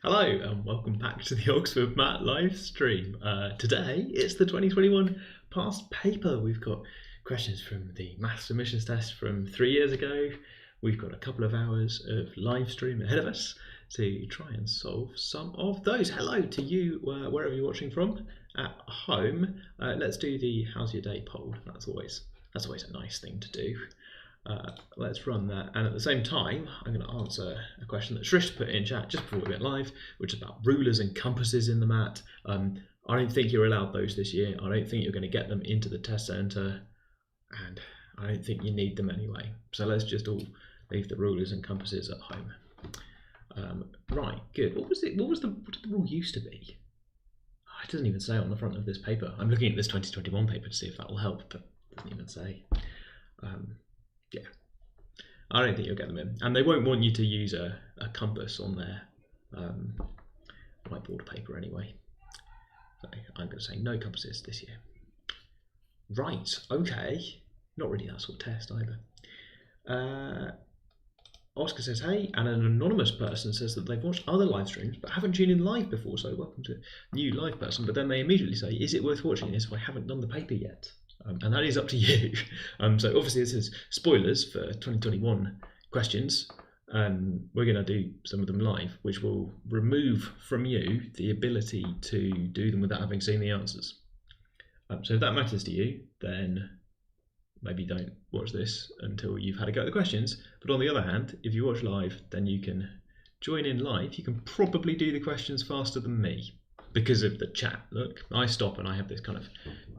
Hello and welcome back to the Oxford MAT Livestream. Today it's the 2021 past paper. We've got questions from the math submissions test from 3 years ago. We've got a couple of hours of live stream ahead of us to try and solve some of those. Hello to you wherever you're watching from at home. Let's do the how's your day poll. That's always a nice thing to do. Let's run that, and at the same time I'm going to answer a question that Shrish put in chat just before we went live, which is about rulers and compasses in the mat. I don't think you're allowed those this year. I don't think you're going to get them into the test centre, and I don't think you need them anyway. So let's just all leave the rulers and compasses at home. Right, good. What did the rule used to be? Oh, it doesn't even say on the front of this paper. I'm looking at this 2021 paper to see if that will help, but it doesn't even say. Yeah, I don't think you'll get them in, and they won't want you to use a compass on their whiteboard paper anyway. So I'm going to say no compasses this year. Right, okay, not really that sort of test either. Oscar says, hey, and an anonymous person says that they've watched other live streams but haven't tuned in live before, so welcome to a new live person. But then they immediately say, is it worth watching this if I haven't done the paper yet? And that is up to you. So obviously this is spoilers for 2021 questions. We're going to do some of them live, which will remove from you the ability to do them without having seen the answers. So if that matters to you, then maybe don't watch this until you've had a go at the questions. But on the other hand, if you watch live, then you can join in live. You can probably do the questions faster than me, because of the chat. Look, I stop and I have this kind of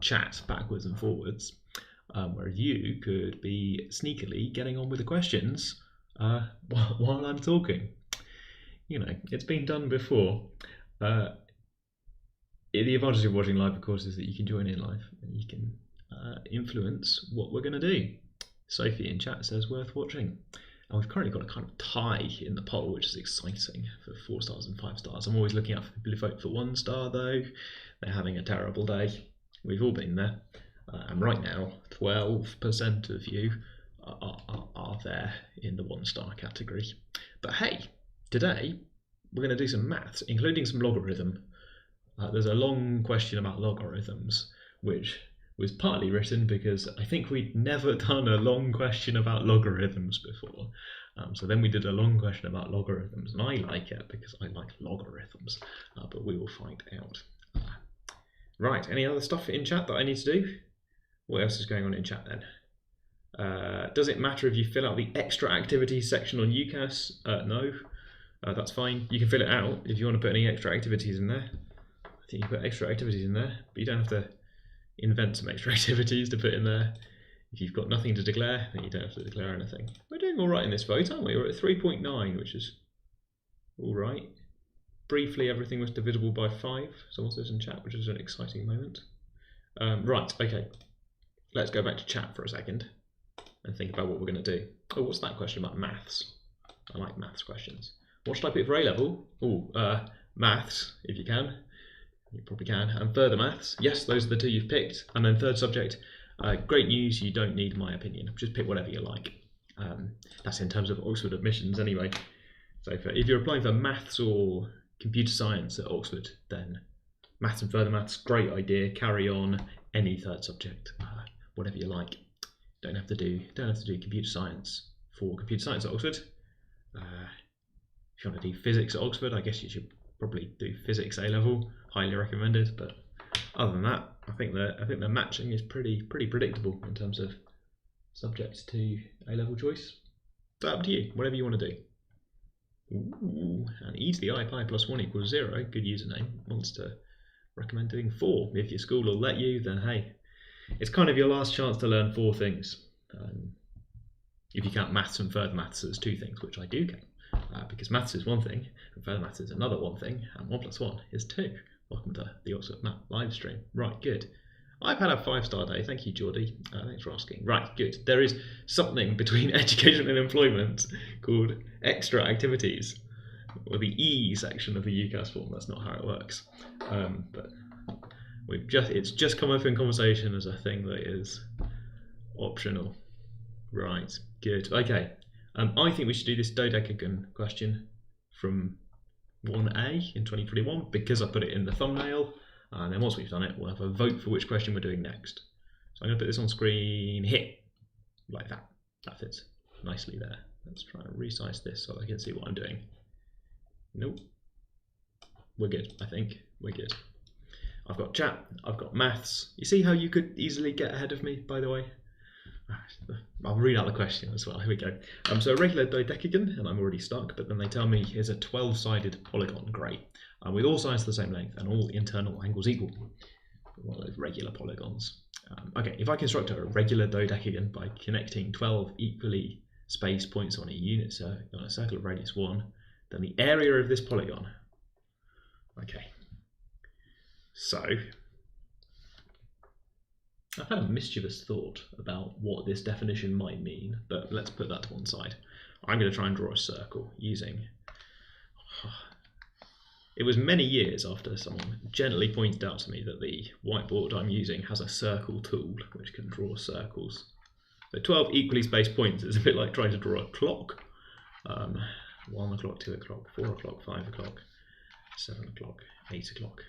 chat backwards and forwards, where you could be sneakily getting on with the questions while I'm talking. You know, it's been done before. The advantage of watching live, of course, is that you can join in live and you can influence what we're going to do. Sophie in chat says worth watching. And we've currently got a kind of tie in the poll, which is exciting for 4 stars and 5 stars. I'm always looking out for people who vote for 1 star, though. They're having a terrible day. We've all been there. And right now, 12% of you are there in the 1 star category. But hey, today we're going to do some maths, including some logarithm. There's a long question about logarithms, which was partly written because I think we'd never done a long question about logarithms before. So then we did a long question about logarithms, and I like it because I like logarithms, but we will find out. Right, any other stuff in chat that I need to do? What else is going on in chat then? Does it matter if you fill out the extra activities section on UCAS? No, that's fine. You can fill it out if you want to put any extra activities in there. I think you put extra activities in there, but you don't have to invent some extra activities to put in there. If you've got nothing to declare, then you don't have to declare anything. We're doing all right in this vote, aren't we? We're at 3.9, which is all right. Briefly, everything was divisible by 5. Someone says in chat, which is an exciting moment. Right, okay. Let's go back to chat for a second and think about what we're going to do. Oh, what's that question about maths? I like maths questions. What should I pick for A-level? Oh, maths, if you can. You probably can. And further maths. Yes, those are the 2 you've picked. And then third subject. Great news, you don't need my opinion. Just pick whatever you like. That's in terms of Oxford admissions anyway. So if you're applying for maths or computer science at Oxford, then maths and further maths, great idea. Carry on. Any third subject, whatever you like. Don't have to do computer science for computer science at Oxford. If you want to do physics at Oxford, I guess you should probably do physics A-level, highly recommended. But other than that, I think the matching is pretty predictable in terms of subjects to A-level choice. So up to you, whatever you want to do. Ooh, and e to the I pi plus 1 equals 0. Good username. Wants to recommend doing 4. If your school will let you, then hey, it's kind of your last chance to learn 4 things. If you count maths and further maths as 2 things, which I do count. Because maths is 1 thing, and further maths is another 1 thing, and 1 plus 1 is 2. Welcome to the Oxford MAT Livestream. Right, good. I've had a 5-star day. Thank you, Geordie. Thanks for asking. Right, good. There is something between education and employment called extra activities, or the E section of the UCAS form. That's not how it works. But it's just come up in conversation as a thing that is optional. Right, good. Okay. I think we should do this dodecagon question from 1A in 2021 because I put it in the thumbnail, and then once we've done it, we'll have a vote for which question we're doing next. So I'm going to put this on screen here, like that. That fits nicely there. Let's try and resize this so I can see what I'm doing. Nope. We're good, I think. We're good. I've got chat, I've got maths. You see how you could easily get ahead of me, by the way? I'll read out the question as well. Here we go. So a regular dodecagon, and I'm already stuck, but then they tell me here's a 12-sided polygon. Great. With all sides the same length and all internal angles equal. One of those regular polygons. Okay, if I construct a regular dodecagon by connecting 12 equally spaced points on a circle of radius 1, then the area of this polygon. Okay. So I've had a mischievous thought about what this definition might mean, but let's put that to one side. I'm going to try and draw a circle using... It was many years after someone gently pointed out to me that the whiteboard I'm using has a circle tool which can draw circles. So 12 equally spaced points is a bit like trying to draw a clock. 1 o'clock, 2 o'clock, 4 o'clock, 5 o'clock, 7 o'clock, 8 o'clock,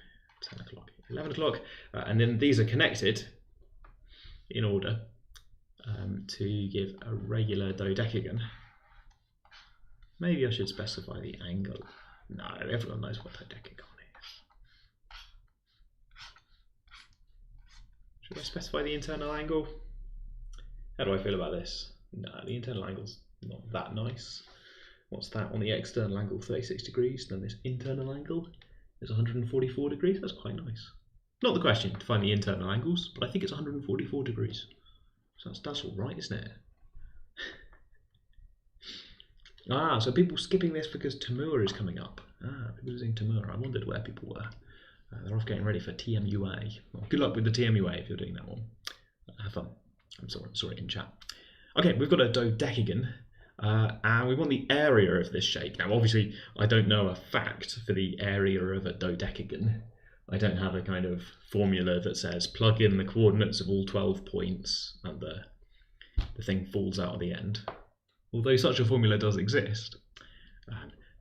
10 o'clock, 11 o'clock, and then these are connected in order to give a regular dodecagon. Maybe I should specify the angle. No, everyone knows what dodecagon is. Should I specify the internal angle? How do I feel about this? No, the internal angle's not that nice. What's that? On the external angle, 36 degrees, then this internal angle is 144 degrees. That's quite nice. Not the question to find the internal angles, but I think it's 144 degrees. So that's all right, isn't it? So people skipping this because Tamur is coming up. People using Tamur. I wondered where people were. They're off getting ready for TMUA. Well, good luck with the TMUA if you're doing that one. Have fun. I'm sorry in chat. Okay, we've got a dodecagon. And we want the area of this shape. Now, obviously, I don't know a fact for the area of a dodecagon. I don't have a kind of formula that says plug in the coordinates of all 12 points and the thing falls out at the end. Although such a formula does exist.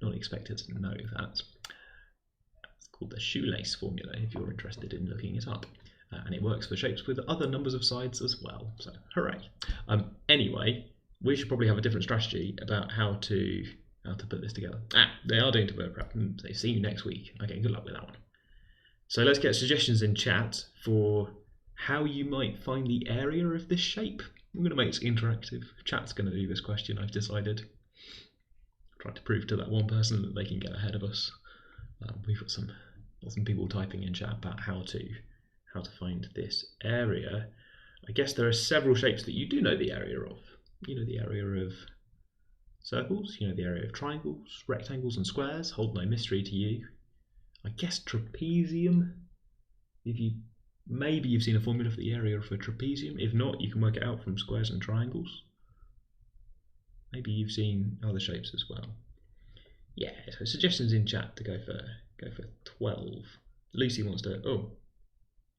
Not expected to know that. It's called the shoelace formula if you're interested in looking it up. And it works for shapes with other numbers of sides as well. So, hooray. Anyway, we should probably have a different strategy about how to put this together. They are doing Tamur prep. They see you next week. Okay, good luck with that one. So let's get suggestions in chat for how you might find the area of this shape. I'm going to make it interactive. Chat's going to do this question, I've decided. Try to prove to that one person that they can get ahead of us. We've got some people typing in chat about how to find this area. I guess there are several shapes that you do know the area of. You know the area of circles, you know the area of triangles, rectangles and squares, hold no mystery to you. I guess trapezium, maybe you've seen a formula for the area of a trapezium. If not, you can work it out from squares and triangles. Maybe you've seen other shapes as well. Yeah, so suggestions in chat to go for 12. Lucy wants to,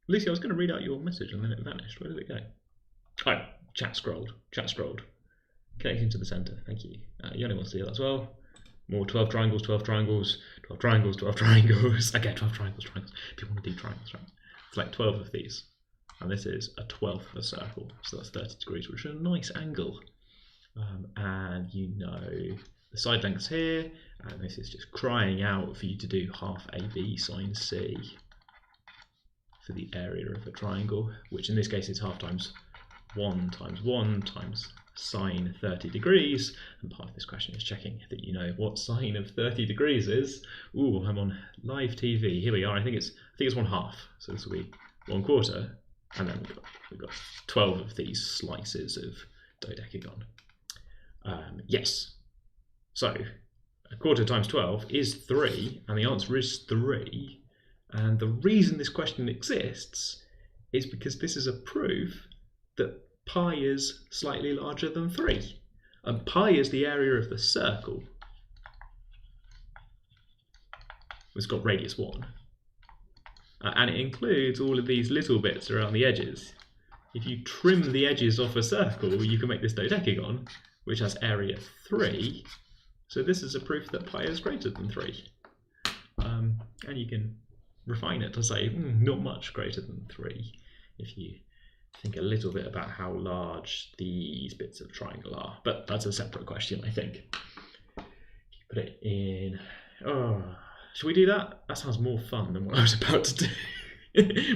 Lucy, I was going to read out your message and then it vanished. Where did it go? Oh, chat scrolled. Connecting to the center, thank you. Yoni wants to do that as well. More 12 triangles, 12 triangles, 12 triangles, 12 triangles. Okay, 12 triangles. If you want to do triangles, right? It's like 12 of these. And this is a 12th of a circle. So that's 30 degrees, which is a nice angle. And you know the side lengths here. And this is just crying out for you to do half AB sine C for the area of a triangle, which in this case is half times 1 times 1 times sine 30 degrees, and part of this question is checking that you know what sine of 30 degrees is. Ooh, I'm on live TV. Here we are. I think it's 1/2. So this will be 1/4, and then we've got 12 of these slices of dodecagon. Yes. So 1/4 times 12 is 3, and the answer is 3. And the reason this question exists is because this is a proof that pi is slightly larger than 3. And pi is the area of the circle. It's got radius 1. And it includes all of these little bits around the edges. If you trim the edges off a circle, you can make this dodecagon, which has area 3. So this is a proof that pi is greater than 3. and you can refine it to say not much greater than 3 if you think a little bit about how large these bits of triangle are. But that's a separate question, I think. Put it in. Oh, should we do that? That sounds more fun than what I was about to do.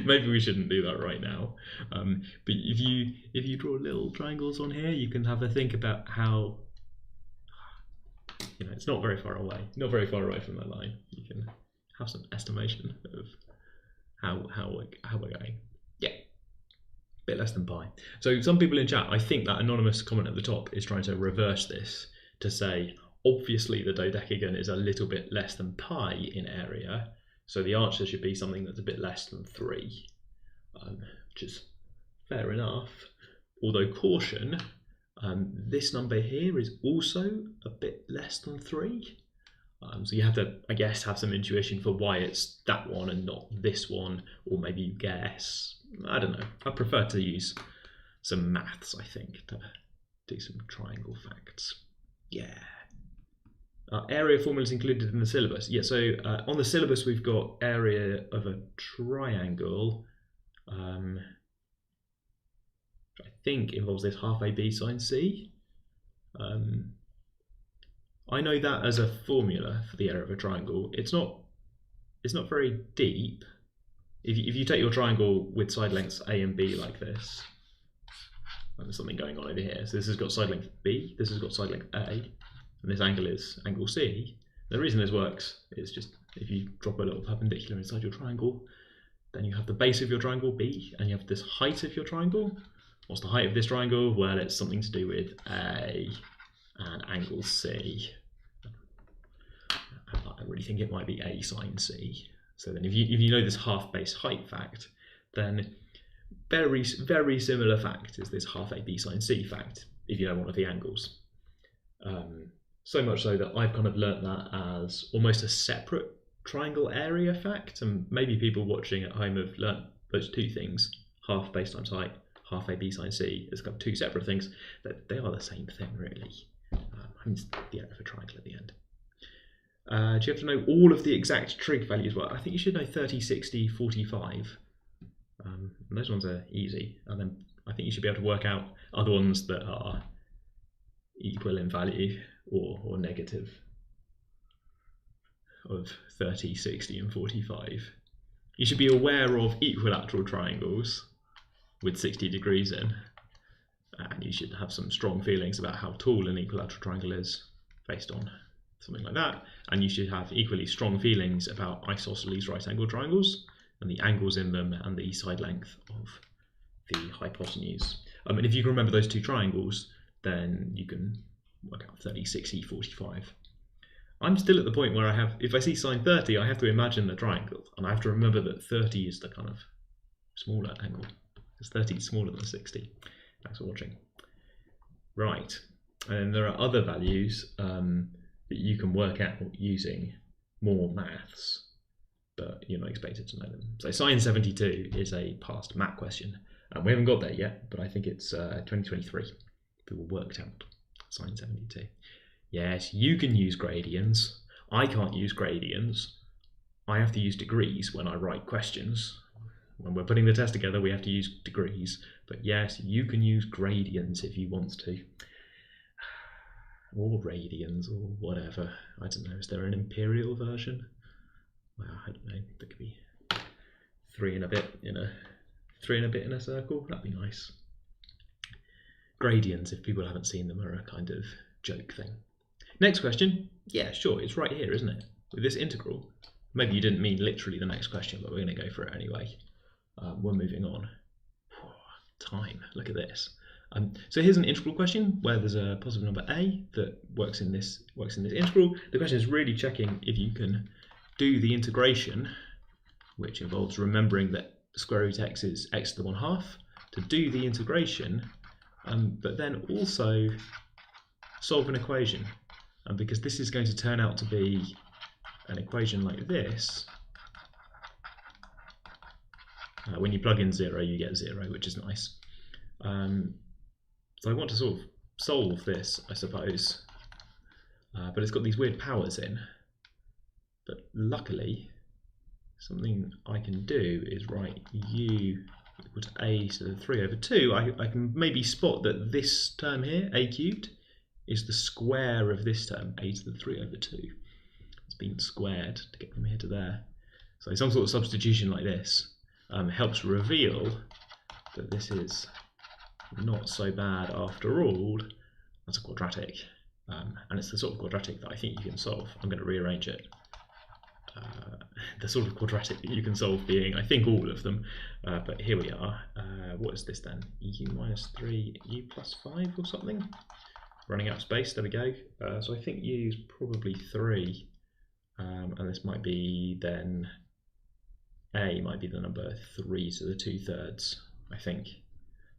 Maybe we shouldn't do that right now. But if you draw little triangles on here, you can have a think about how, it's not very far away from that line. You can have some estimation of how we're going. Yeah, bit less than pi. So some people in chat, I think that anonymous comment at the top is trying to reverse this to say, obviously the dodecagon is a little bit less than pi in area, so the answer should be something that's a bit less than 3, which is fair enough. Although caution, this number here is also a bit less than 3. So you have to, I guess, have some intuition for why it's that one and not this one, or maybe you guess. I don't know. I prefer to use some maths, I think, to do some triangle facts. Yeah. Area formulas included in the syllabus. Yeah, so on the syllabus we've got area of a triangle. I think involves this half AB sine C. I know that as a formula for the area of a triangle. It's not very deep. If you take your triangle with side lengths A and B like this, and there's something going on over here. So this has got side length B, this has got side length A, and this angle is angle C. The reason this works is just if you drop a little perpendicular inside your triangle, then you have the base of your triangle B, and you have this height of your triangle. What's the height of this triangle? Well, it's something to do with A and angle C. I really think it might be A sine C. So then if you know this half base height fact, then very similar fact is this half AB sine C fact, if you know one of the angles. So much so that I've kind of learnt that as almost a separate triangle area fact, and maybe people watching at home have learnt those two things, half base times height, half AB sine C, as kind of two separate things, that they are the same thing really. It's the area of a triangle at the end. Do you have to know all of the exact trig values? Well, I think you should know 30, 60, 45. And those ones are easy. And then I think you should be able to work out other ones that are equal in value or negative of 30, 60, and 45. You should be aware of equilateral triangles with 60 degrees in. And you should have some strong feelings about how tall an equilateral triangle is based on something like that. And you should have equally strong feelings about isosceles right-angled triangles and the angles in them and the side length of the hypotenuse. And if you can remember those two triangles, then you can work out 30, 60, 45. I'm still at the point where if I see sine 30, I have to imagine the triangle, and I have to remember that 30 is the kind of smaller angle, because 30 is smaller than 60. Thanks for watching. Right, and there are other values that you can work out using more maths, but you're not expected to know them. So sine 72 is a past MAT question, and we haven't got there yet, but I think it's 2023. People worked out sine 72. Yes, you can use gradients. I can't use gradients. I have to use degrees when I write questions. When we're putting the test together, we have to use degrees. But yes, you can use gradients if you want to. Or radians, or whatever. I don't know, is there an imperial version? Well, I don't know, there could be 3 and a bit in a circle. That'd be nice. Gradients, if people haven't seen them, are a kind of joke thing. Next question. Yeah, sure, it's right here, isn't it? With this integral. Maybe you didn't mean literally the next question, but we're going to go for it anyway. We're moving on. Time, look at this. So here's an integral question where there's a positive number a that works in this integral. The question is really checking if you can do the integration, which involves remembering that square root x is x to the 1/2, to do the integration, but then also solve an equation. And because this is going to turn out to be an equation like this, when you plug in 0, you get 0, which is nice. So I want to sort of solve this, I suppose, but it's got these weird powers in. But luckily, something I can do is write u equal to a to the 3 over 2. I can maybe spot that this term here, a cubed, is the square of this term, a to the 3 over 2. It's been squared to get from here to there. So some sort of substitution like this helps reveal that this is not so bad after all. That's a quadratic, and it's the sort of quadratic that I think you can solve. I'm going to rearrange it. The sort of quadratic that you can solve being, I think, all of them, but here we are. What is this then? U minus 3, u plus 5 or something? Running out of space, there we go. So I think u is probably 3, and this might be then, a might be the number 3 to the 2/3, I think.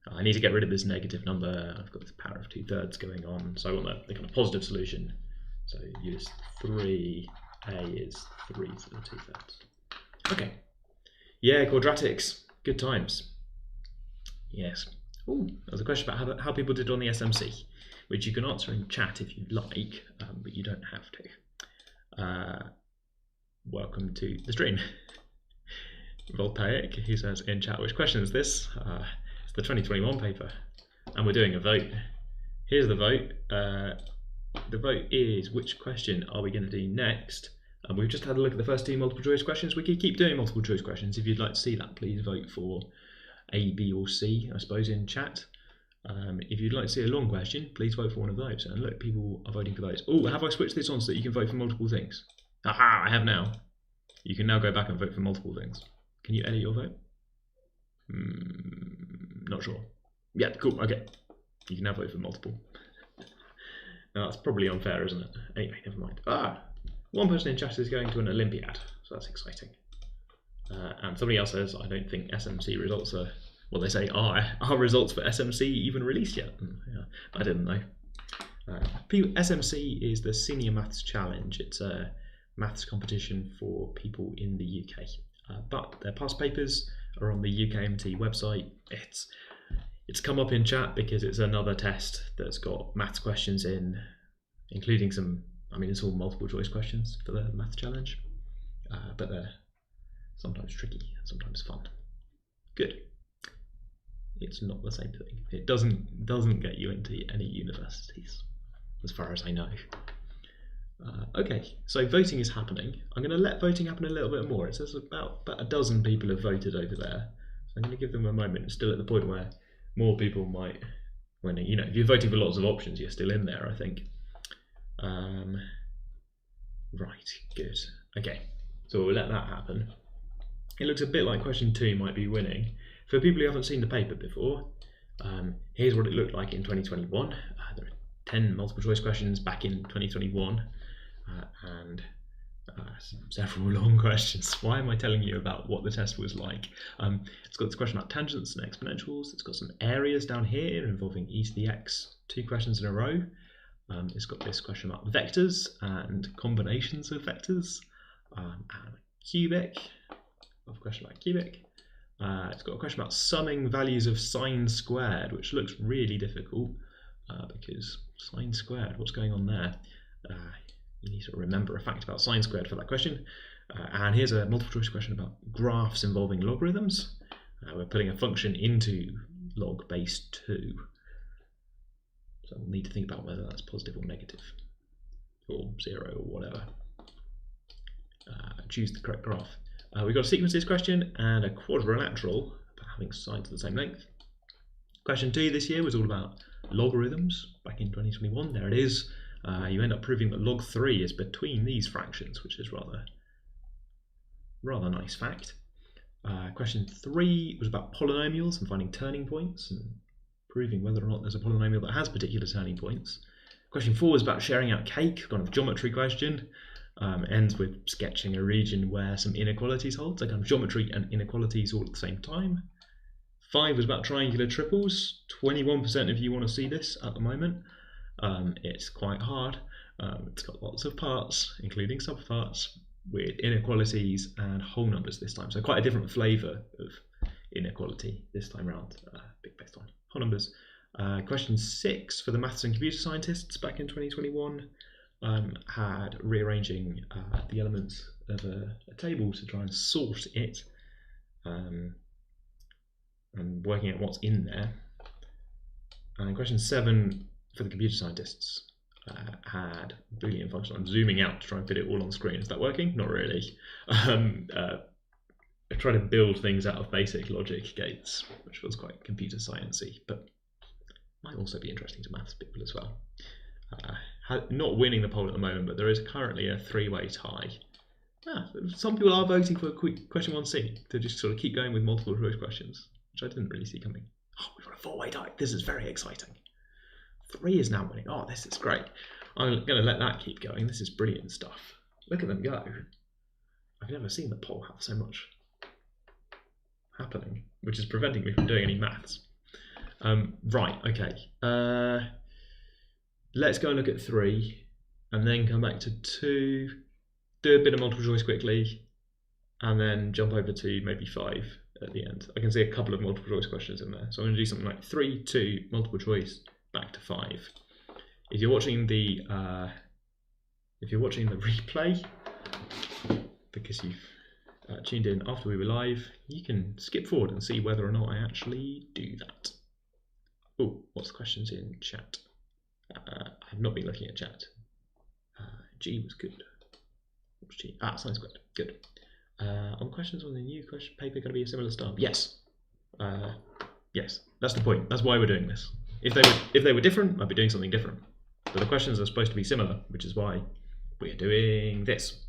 I need to get rid of this negative number. I've got this power of 2/3 going on, so I want the kind of positive solution. So u is 3, a is 3 to the 2/3. Okay. Yeah, quadratics. Good times. Yes. Oh, there's a question about how people did on the SMC, which you can answer in chat if you'd like, but you don't have to. Welcome to the stream. Voltaic, he says in chat, which question is this? It's the 2021 paper, and we're doing a vote. Here's the vote. The vote is, which question are we going to do next? And we've just had a look at the first two multiple choice questions. We could keep doing multiple choice questions. If you'd like to see that, please vote for A, B, or C, I suppose, in chat. If you'd like to see a long question, please vote for one of those. And look, people are voting for those. Oh, have I switched this on so that you can vote for multiple things? Aha, I have now. You can now go back and vote for multiple things. Can you edit your vote? Not sure. Yeah, cool, okay. You can now vote for multiple. Now, that's probably unfair, isn't it? Anyway, never mind. One person in chat is going to an Olympiad, so that's exciting. And somebody else says, I don't think SMC results are, well, they say, are results for SMC even released yet? Yeah, I didn't know. SMC is the Senior Maths Challenge. It's a maths competition for people in the UK. But their past papers are on the UKMT website. It's come up in chat because it's another test that's got maths questions in, including some, I mean, it's all multiple choice questions for the maths challenge, but they're sometimes tricky, sometimes fun. Good. It's not the same thing. It doesn't get you into any universities, as far as I know. Okay, so voting is happening. I'm going to let voting happen a little bit more. It says about a dozen people have voted over there. So I'm going to give them a moment. It's still at the point where more people might, when you know, if you're voting for lots of options, you're still in there, I think. Right, good. Okay, so we'll let that happen. It looks a bit like question 2 might be winning. For people who haven't seen the paper before, here's what it looked like in 2021. There are 10 multiple choice questions back in 2021, and several long questions. Why am I telling you about what the test was like? It's got this question about tangents and exponentials. It's got some areas down here involving e to the x, 2 questions in a row. It's got this question about vectors and combinations of vectors, and cubic. A question about cubic. It's got a question about summing values of sine squared, which looks really difficult because sine squared, what's going on there? You need to remember a fact about sine squared for that question. And here's a multiple choice question about graphs involving logarithms. We're putting a function into log base 2. So we'll need to think about whether that's positive or negative, or 0 or whatever. Choose the correct graph. We've got a sequences question and a quadrilateral about having sides of the same length. Question 2 this year was all about logarithms back in 2021. There it is. You end up proving that log 3 is between these fractions, which is rather nice fact. Question 3 was about polynomials and finding turning points and proving whether or not there's a polynomial that has particular turning points. Question 4 was about sharing out cake, kind of geometry question. Ends with sketching a region where some inequalities hold, so kind of geometry and inequalities all at the same time. 5 was about triangular triples. 21% of you want to see this at the moment. It's quite hard. It's got lots of parts, including subparts, with inequalities and whole numbers this time. So quite a different flavour of inequality this time around, based on whole numbers. Question 6 for the maths and computer scientists back in 2021. had rearranging the elements of a table to try and sort it, and working out what's in there. And question 7 for the computer scientists had a Boolean function. I'm zooming out to try and fit it all on the screen. Is that working? Not really. I try to build things out of basic logic gates, which feels quite computer sciencey, but might also be interesting to maths people as well. Not winning the poll at the moment, but there is currently a 3-way tie. Some people are voting for question 1C to just sort of keep going with multiple choice questions, which I didn't really see coming. Oh, we've got a 4-way tie. This is very exciting. 3 is now winning. Oh, this is great. I'm going to let that keep going. This is brilliant stuff. Look at them go. I've never seen the poll have so much happening, which is preventing me from doing any maths. Right, okay. Let's go and look at 3, and then come back to 2, do a bit of multiple choice quickly, and then jump over to maybe 5 at the end. I can see a couple of multiple choice questions in there, so I'm going to do something like 3, 2, multiple choice, back to 5. If you're watching the replay, because you've tuned in after we were live, you can skip forward and see whether or not I actually do that. Oh, what's the questions in chat? I've not been looking at chat. G was good. What's G? Science squared. Good. On questions on the new question paper going to be a similar style? Yes. Yes. That's the point. That's why we're doing this. If they were different, I'd be doing something different. But the questions are supposed to be similar, which is why we're doing this.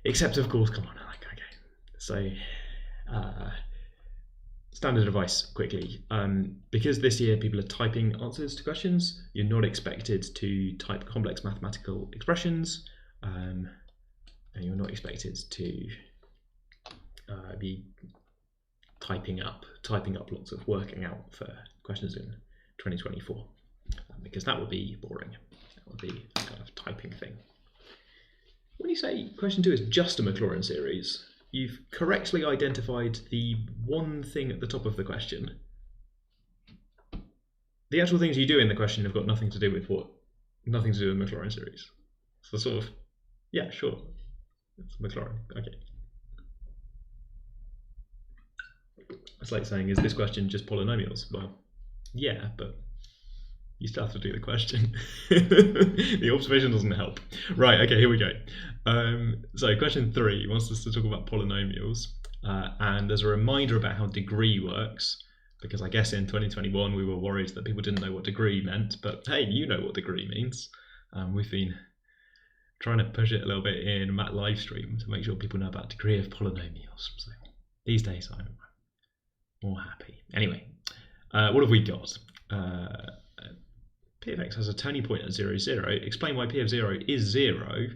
Except, of course, come on. Okay. So, standard advice quickly. Because this year people are typing answers to questions, you're not expected to type complex mathematical expressions, and you're not expected to be typing up lots of working out for questions in 2024, because that would be boring. That would be a kind of typing thing. When you say question 2 is just a Maclaurin series, you've correctly identified the one thing at the top of the question. The actual things you do in the question have got nothing to do with Maclaurin series. So sort of, yeah, sure, it's Maclaurin. Okay. It's like saying, is this question just polynomials? Well, yeah, but you still have to do the question. The observation doesn't help. Right, okay, here we go. So question 3 wants us to talk about polynomials. And as a reminder about how degree works, because I guess in 2021 we were worried that people didn't know what degree meant, but hey, you know what degree means. We've been trying to push it a little bit in MAT Livestream to make sure people know about degree of polynomials. So these days I'm more happy. Anyway, what have we got? P of x has a turning point at 0, 0. Explain why P of 0 is 0.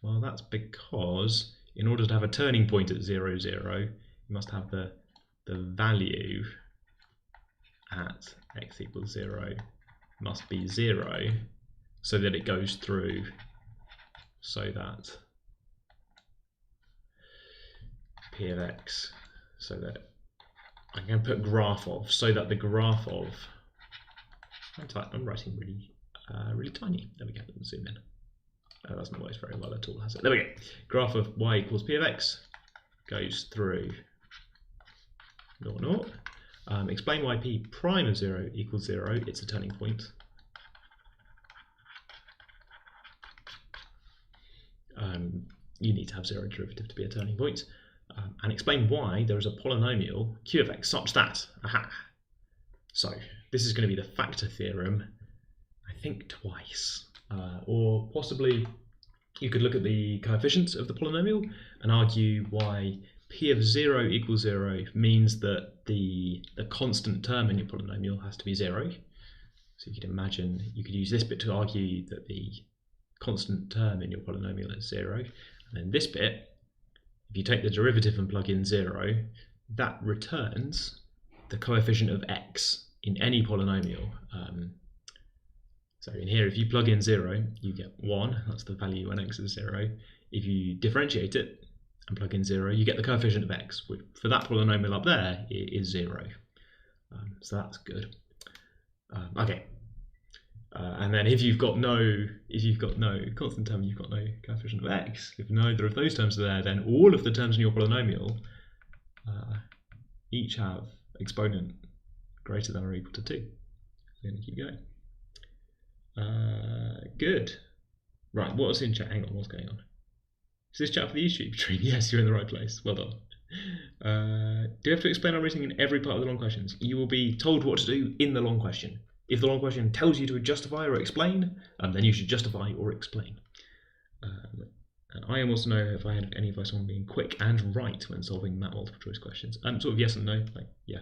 Well, that's because in order to have a turning point at 0, 0, you must have the value at x equals 0 must be 0, so that it goes through, so that P of x, so that I'm going to put graph of, so that the graph of, I'm writing really tiny. There we go. Let's zoom in. That's not worked very well at all, has it? There we go. Graph of y equals P of x goes through 0, 0. Explain why P prime of 0 equals 0. It's a turning point. You need to have 0 derivative to be a turning point. And explain why there is a polynomial q of x such that, aha. So this is going to be the factor theorem, I think twice, or possibly you could look at the coefficients of the polynomial and argue why P of 0 equals 0 means that the constant term in your polynomial has to be 0. So you could imagine, you could use this bit to argue that the constant term in your polynomial is 0. And then this bit, if you take the derivative and plug in 0, that returns the coefficient of x in any polynomial. So in here, if you plug in 0, you get 1. That's the value when x is 0. If you differentiate it and plug in 0, you get the coefficient of x, which for that polynomial up there, it is 0. So that's good. Okay. And then if you've got no constant term, you've got no coefficient of x. If neither of those terms are there, then all of the terms in your polynomial each have exponent greater than or equal to 2. We're going to keep going. Good. Right, what's in chat? Hang on, what's going on? Is this chat for the YouTube stream? Yes, you're in the right place. Well done. Do you have to explain our reasoning in every part of the long questions? You will be told what to do in the long question. If the long question tells you to justify or explain, then you should justify or explain. And I wants to know if I had any advice on being quick and right when solving MAT multiple choice questions. Sort of yes and no. Like, yeah.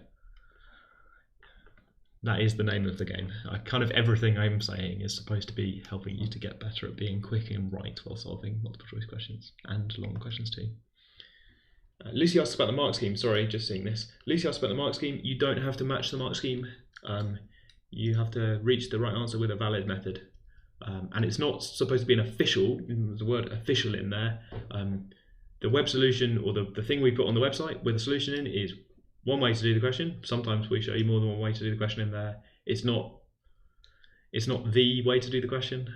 That is the name of the game. Kind of everything I'm saying is supposed to be helping you to get better at being quick and right while solving multiple choice questions and long questions too. Lucy asked about the mark scheme. Sorry, just seeing this. Lucy asked about the mark scheme. You don't have to match the mark scheme. You have to reach the right answer with a valid method. And it's not supposed to be an official, there's the word official in there. The web solution, or the thing we put on the website with a solution in, is one way to do the question. Sometimes we show you more than one way to do the question in there. It's not the way to do the question.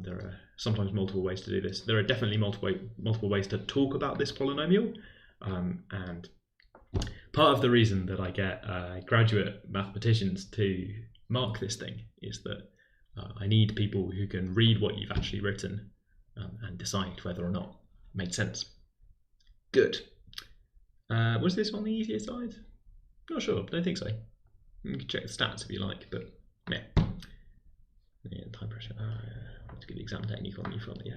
There are sometimes multiple ways to do this. There are definitely multiple ways to talk about this polynomial. And part of the reason that I get graduate mathematicians to mark this thing is that I need people who can read what you've actually written and decide whether or not it makes sense. Good. Was this on the easier side? Not sure, don't think so. You can check the stats if you like, but yeah. Time pressure. Let's get the exam technique on you from. Yeah.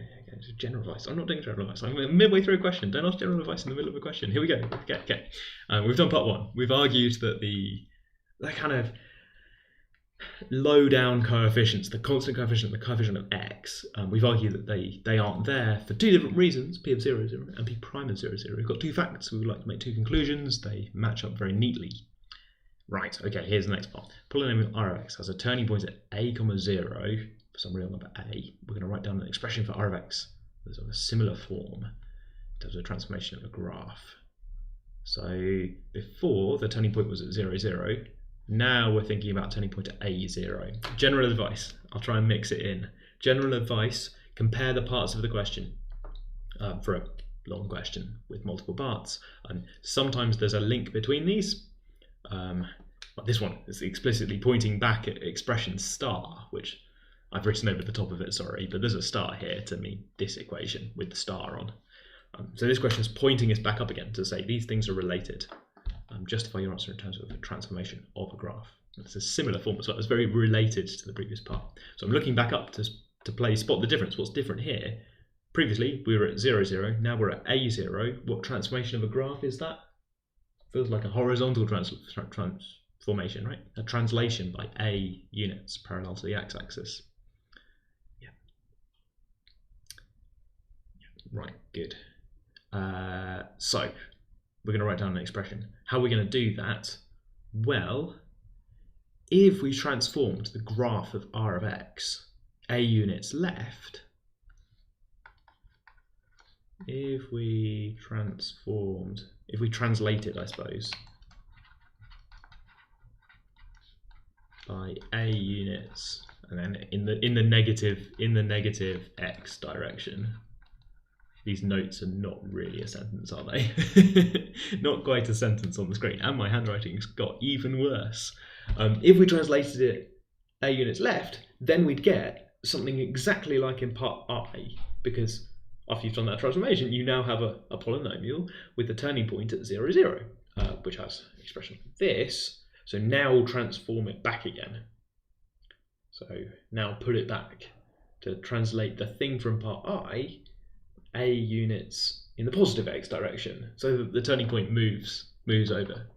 General advice. I'm not doing general advice. I'm midway through a question. Don't ask general advice in the middle of a question. Here we go. Okay. We've done part one. We've argued that the kind of low down coefficients, the constant coefficient and the coefficient of x, we've argued that they aren't there for two different reasons, p of 0, 0 and p prime of 0, 0. We've got two facts, we would like to make two conclusions, they match up very neatly. Right, okay, here's the next part. Polynomial r of x has a turning point at a, 0, for some real number a. We're going to write down an expression for r of x that's of a similar form in terms of a transformation of a graph. So before, the turning point was at 0, 0. Now we're thinking about turning point at A0. General advice, I'll try and mix it in. General advice, compare the parts of the question for a long question with multiple parts. Sometimes there's a link between these. But this one is explicitly pointing back at expression star, which I've written over the top of it, sorry, but there's a star here to mean this equation with the star on. So this question is pointing us back up again to say these things are related. Justify your answer in terms of a transformation of a graph. It's a similar form as well. It's very related to the previous part. So I'm looking back up to play spot the difference. What's different here? Previously we were at 0, 0. Now we're at A0. What transformation of a graph is that? Feels like a horizontal transformation, right? A translation by A units parallel to the x-axis. Yeah. Right. Good. So we're going to write down an expression. How are we going to do that? Well, if we transformed the graph of r of x, a units left, if we translated, I suppose, by a units, and then in the negative x direction. These notes are not really a sentence, are they? Not quite a sentence on the screen, and my handwriting's got even worse. If we translated it a units left, then we'd get something exactly like in part I, because after you've done that transformation, you now have a polynomial with a turning point at 0, 0, which has an expression like this. So now we'll transform it back again. So now put it back to translate the thing from part I, a units in the positive x direction, so that the turning point moves over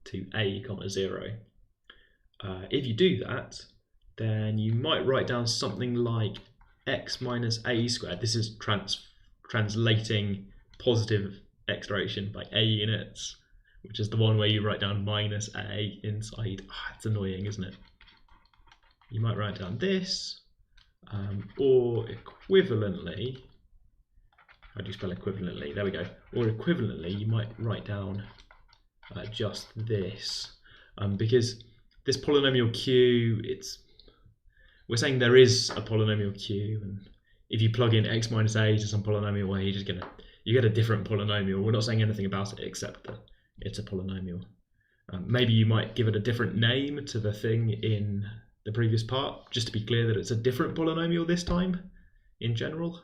to a, 0. If you do that, then you might write down something like x minus a squared. This is translating positive x direction by a units, which is the one where you write down minus a inside. It's annoying, isn't it? You might write down this, or equivalently, how do you spell equivalently? There we go. Or equivalently, you might write down just this, because this polynomial q, it's we're saying there is a polynomial q, and if you plug in x minus a to some polynomial way, you get a different polynomial. We're not saying anything about it except that it's a polynomial. Maybe you might give it a different name to the thing in the previous part, just to be clear that it's a different polynomial this time in general,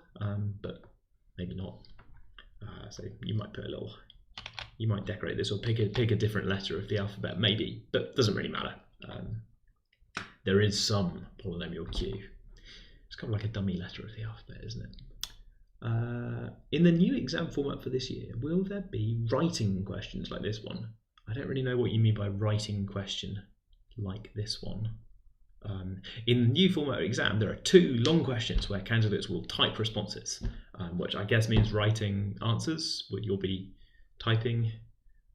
but maybe not. So you might put you might decorate this or pick a different letter of the alphabet, maybe, but it doesn't really matter. There is some polynomial q. It's kind of like a dummy letter of the alphabet, isn't it? In the new exam format for this year, will there be writing questions like this one? I don't really know what you mean by writing question like this one. In the new format of exam, there are 2 long questions where candidates will type responses, which I guess means writing answers, what you'll be typing,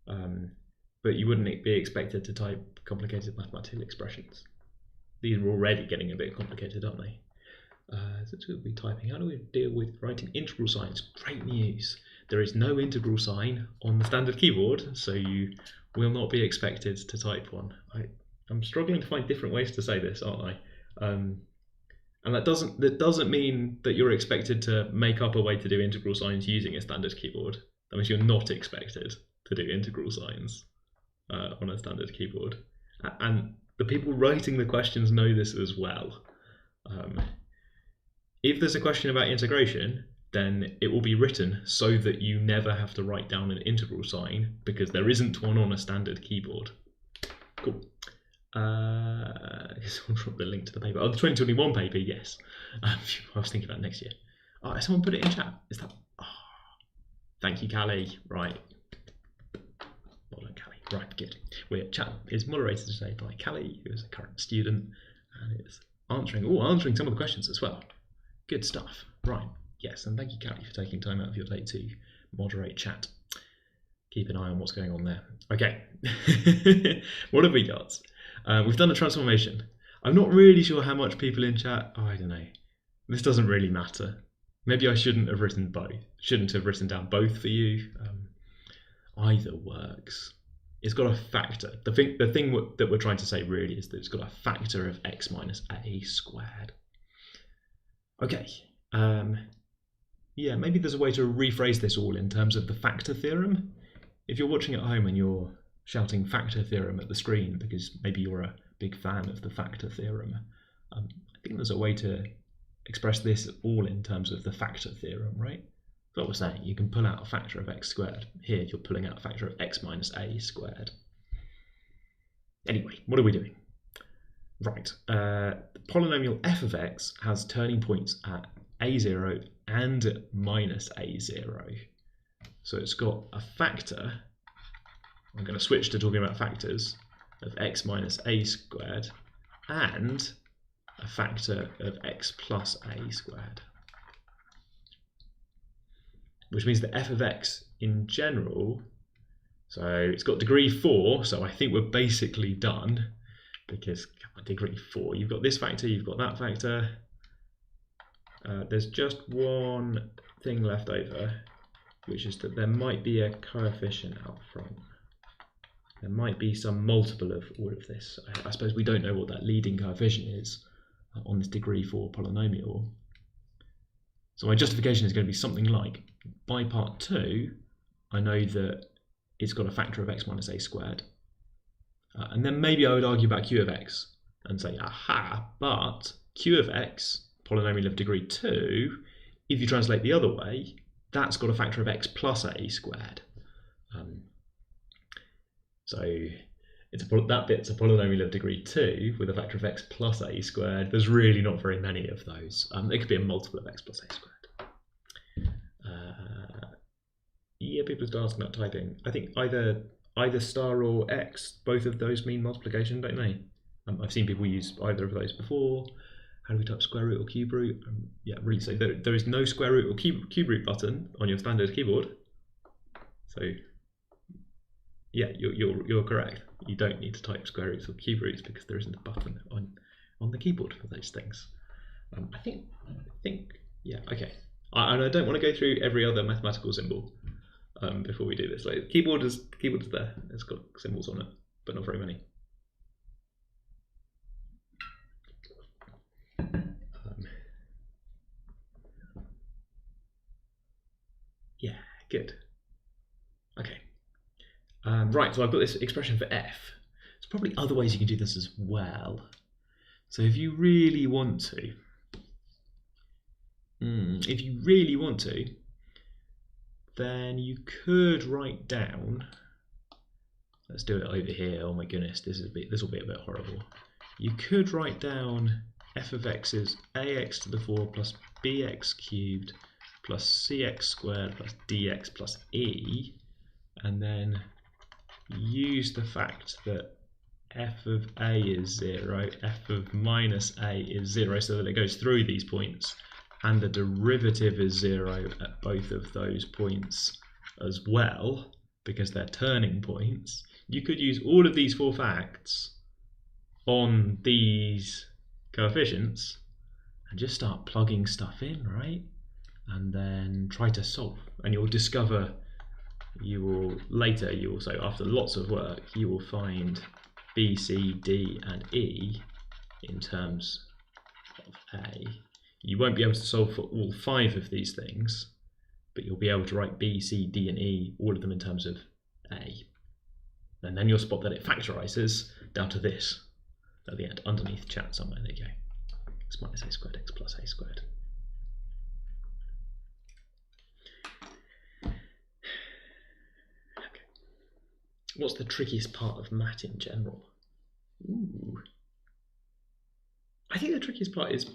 but you wouldn't be expected to type complicated mathematical expressions. These are already getting a bit complicated, aren't they? So we'll be typing. How do we deal with writing integral signs? Great news. There is no integral sign on the standard keyboard, so you will not be expected to type one. I'm struggling to find different ways to say this, aren't I? And that doesn't mean that you're expected to make up a way to do integral signs using a standard keyboard. That means you're not expected to do integral signs on a standard keyboard. And the people writing the questions know this as well. If there's a question about integration, then it will be written so that you never have to write down an integral sign, because there isn't one on a standard keyboard. Cool. I guess I'll drop the link to the paper. Oh, the 2021 paper, yes. I was thinking about next year. Oh, someone put it in chat. Is that? Oh, thank you, Callie. Right. Well done, Callie. Right, good. Chat is moderated today by Callie, who is a current student, and is answering some of the questions as well. Good stuff. Right. Yes, and thank you, Callie, for taking time out of your day to moderate chat. Keep an eye on what's going on there. Okay. What have we got? We've done a transformation. I'm not really sure how much people in chat. Oh, I don't know. This doesn't really matter. Maybe I shouldn't have written both. Shouldn't have written down both for you. Either works. It's got a factor. The thing that we're trying to say really is that it's got a factor of x minus a squared. Okay. Yeah, maybe there's a way to rephrase this all in terms of the factor theorem. If you're watching at home and you're shouting factor theorem at the screen because maybe you're a big fan of the factor theorem, I think there's a way to express this all in terms of the factor theorem, right? That's what we're saying. You can pull out a factor of x squared. Here you're pulling out a factor of x minus a squared. Anyway, what are we doing? Right, the polynomial f of x has turning points at a0 and minus a0. So it's got a factor, I'm going to switch to talking about factors, of x minus a squared and a factor of x plus a squared. Which means that f of x in general, so it's got degree 4, so I think we're basically done, because degree 4, you've got this factor, you've got that factor. There's just one thing left over, which is that there might be a coefficient out front. There might be some multiple of all of this. I suppose we don't know what that leading coefficient is on this degree 4 polynomial. So my justification is going to be something like, by part 2, I know that it's got a factor of x minus a squared. And then maybe I would argue about q of x and say, aha, but q of x, polynomial of degree 2, if you translate the other way, that's got a factor of x plus a squared. So that bit's a polynomial of degree 2 with a factor of x plus a squared. There's really not very many of those. It could be a multiple of x plus a squared. Yeah, people are still asking about typing. I think either star or x, both of those mean multiplication, don't they? I've seen people use either of those before. How do we type square root or cube root? Yeah, really. So there is no square root or cube root button on your standard keyboard. So yeah, you're correct. You don't need to type square roots or cube roots because there isn't a button on the keyboard for those things. I think yeah, okay. And I don't want to go through every other mathematical symbol before we do this. Like keyboard is there. It's got symbols on it, but not very many. Yeah, good. Okay. Right, so I've got this expression for f. There's probably other ways you can do this as well. So if you really want to, then you could write down, let's do it over here, oh my goodness, this will be a bit horrible. You could write down f of x is ax to the 4 plus bx cubed plus cx squared plus dx plus e, and then use the fact that f of a is 0, f of minus a is 0, so that it goes through these points, and the derivative is 0 at both of those points as well, because they're turning points. You could use all of these 4 facts on these coefficients and just start plugging stuff in, right? And then try to solve, and you'll discover, so after lots of work, you will find B, C, D, and E in terms of A. You won't be able to solve for all 5 of these things, but you'll be able to write B, C, D, and E, all of them in terms of A. And then you'll spot that it factorizes down to this at the end, underneath chat somewhere. There you go. X minus a squared, x plus a squared. Okay. What's the trickiest part of math in general? Ooh. I think the trickiest part is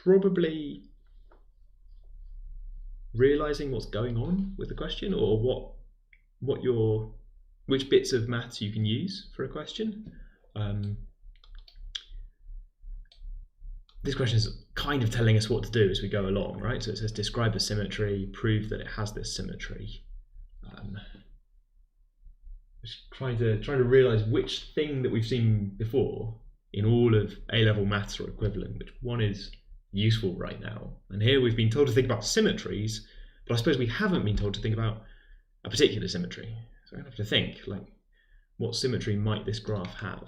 probably realizing what's going on with the question, or which bits of maths you can use for a question. This question is kind of telling us what to do as we go along, right? So it says describe a symmetry, prove that it has this symmetry. Just trying to realize which thing that we've seen before in all of A-level maths or equivalent, which one is useful right now. And here we've been told to think about symmetries, but I suppose we haven't been told to think about a particular symmetry. So I have to think, like, what symmetry might this graph have?